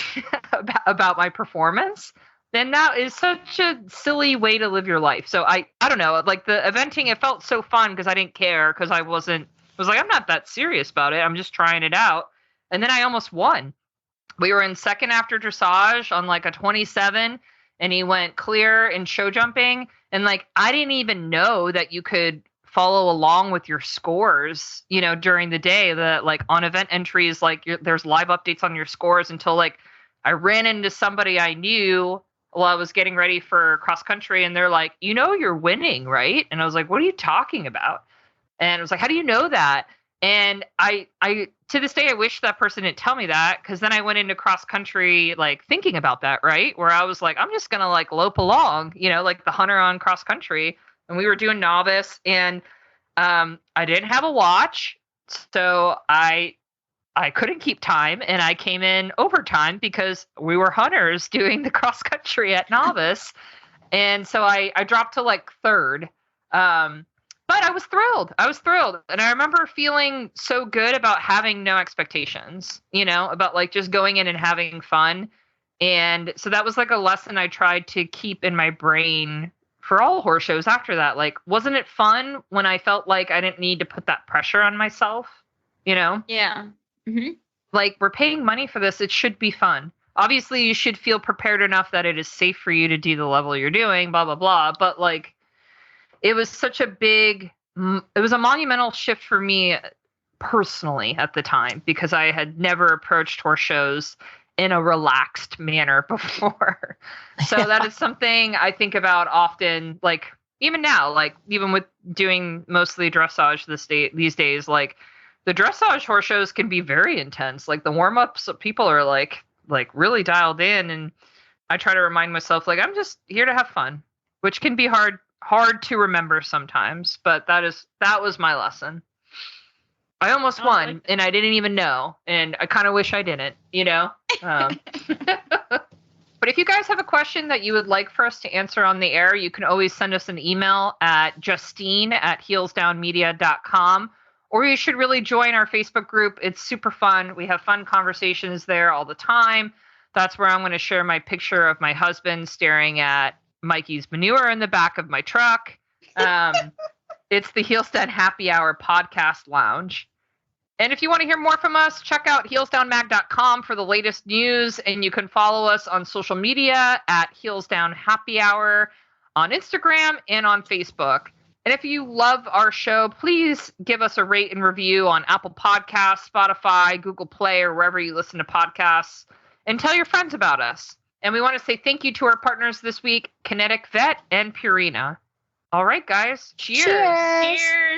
about my performance. then that is such a silly way to live your life. So I don't know, like the eventing, it felt so fun because I didn't care because I was like, I'm not that serious about it. I'm just trying it out. And then I almost won. We were in second after dressage on like a 27, and he went clear in show jumping. And like, I didn't even know that you could follow along with your scores, during the day, that like on event entries, like there's live updates on your scores until like I ran into somebody I knew while I was getting ready for cross country, and they're like, you're winning, right? And I was like, what are you talking about? And I was like, how do you know that? And I to this day, I wish that person didn't tell me that, because then I went into cross country like thinking about that, right? Where I was like, I'm just gonna like lope along, like the hunter on cross country. And we were doing novice, and I didn't have a watch, so I couldn't keep time, and I came in overtime because we were hunters doing the cross country at novice. And so I dropped to like third. But I was thrilled. And I remember feeling so good about having no expectations, about like just going in and having fun. And so that was like a lesson I tried to keep in my brain for all horse shows after that. Like, wasn't it fun when I felt like I didn't need to put that pressure on myself, Yeah. Mm-hmm. Like, we're paying money for this. It should be fun. Obviously, you should feel prepared enough that it is safe for you to do the level you're doing, blah, blah, blah. But like, it was such it was a monumental shift for me personally at the time, because I had never approached horse shows in a relaxed manner before. So that is something I think about often, like even now, like even with doing mostly dressage these days, like the dressage horse shows can be very intense. Like the warm-ups, people are like really dialed in, and I try to remind myself, like, I'm just here to have fun, which can be hard to remember sometimes, but that was my lesson. I almost won, and I didn't even know, and I kind of wish I didn't, But if you guys have a question that you would like for us to answer on the air, you can always send us an email at justine@heelsdownmedia.com, or you should really join our Facebook group. It's super fun. We have fun conversations there all the time. That's where I'm going to share my picture of my husband staring at Mikey's manure in the back of my truck. It's the Heelsdown Happy Hour podcast lounge. And if you want to hear more from us, check out heelsdownmag.com for the latest news. And you can follow us on social media at Heelsdown Happy Hour on Instagram and on Facebook. And if you love our show, please give us a rate and review on Apple Podcasts, Spotify, Google Play, or wherever you listen to podcasts. And tell your friends about us. And we want to say thank you to our partners this week, Kinetic Vet and Purina. All right, guys. Cheers. Cheers. Cheers.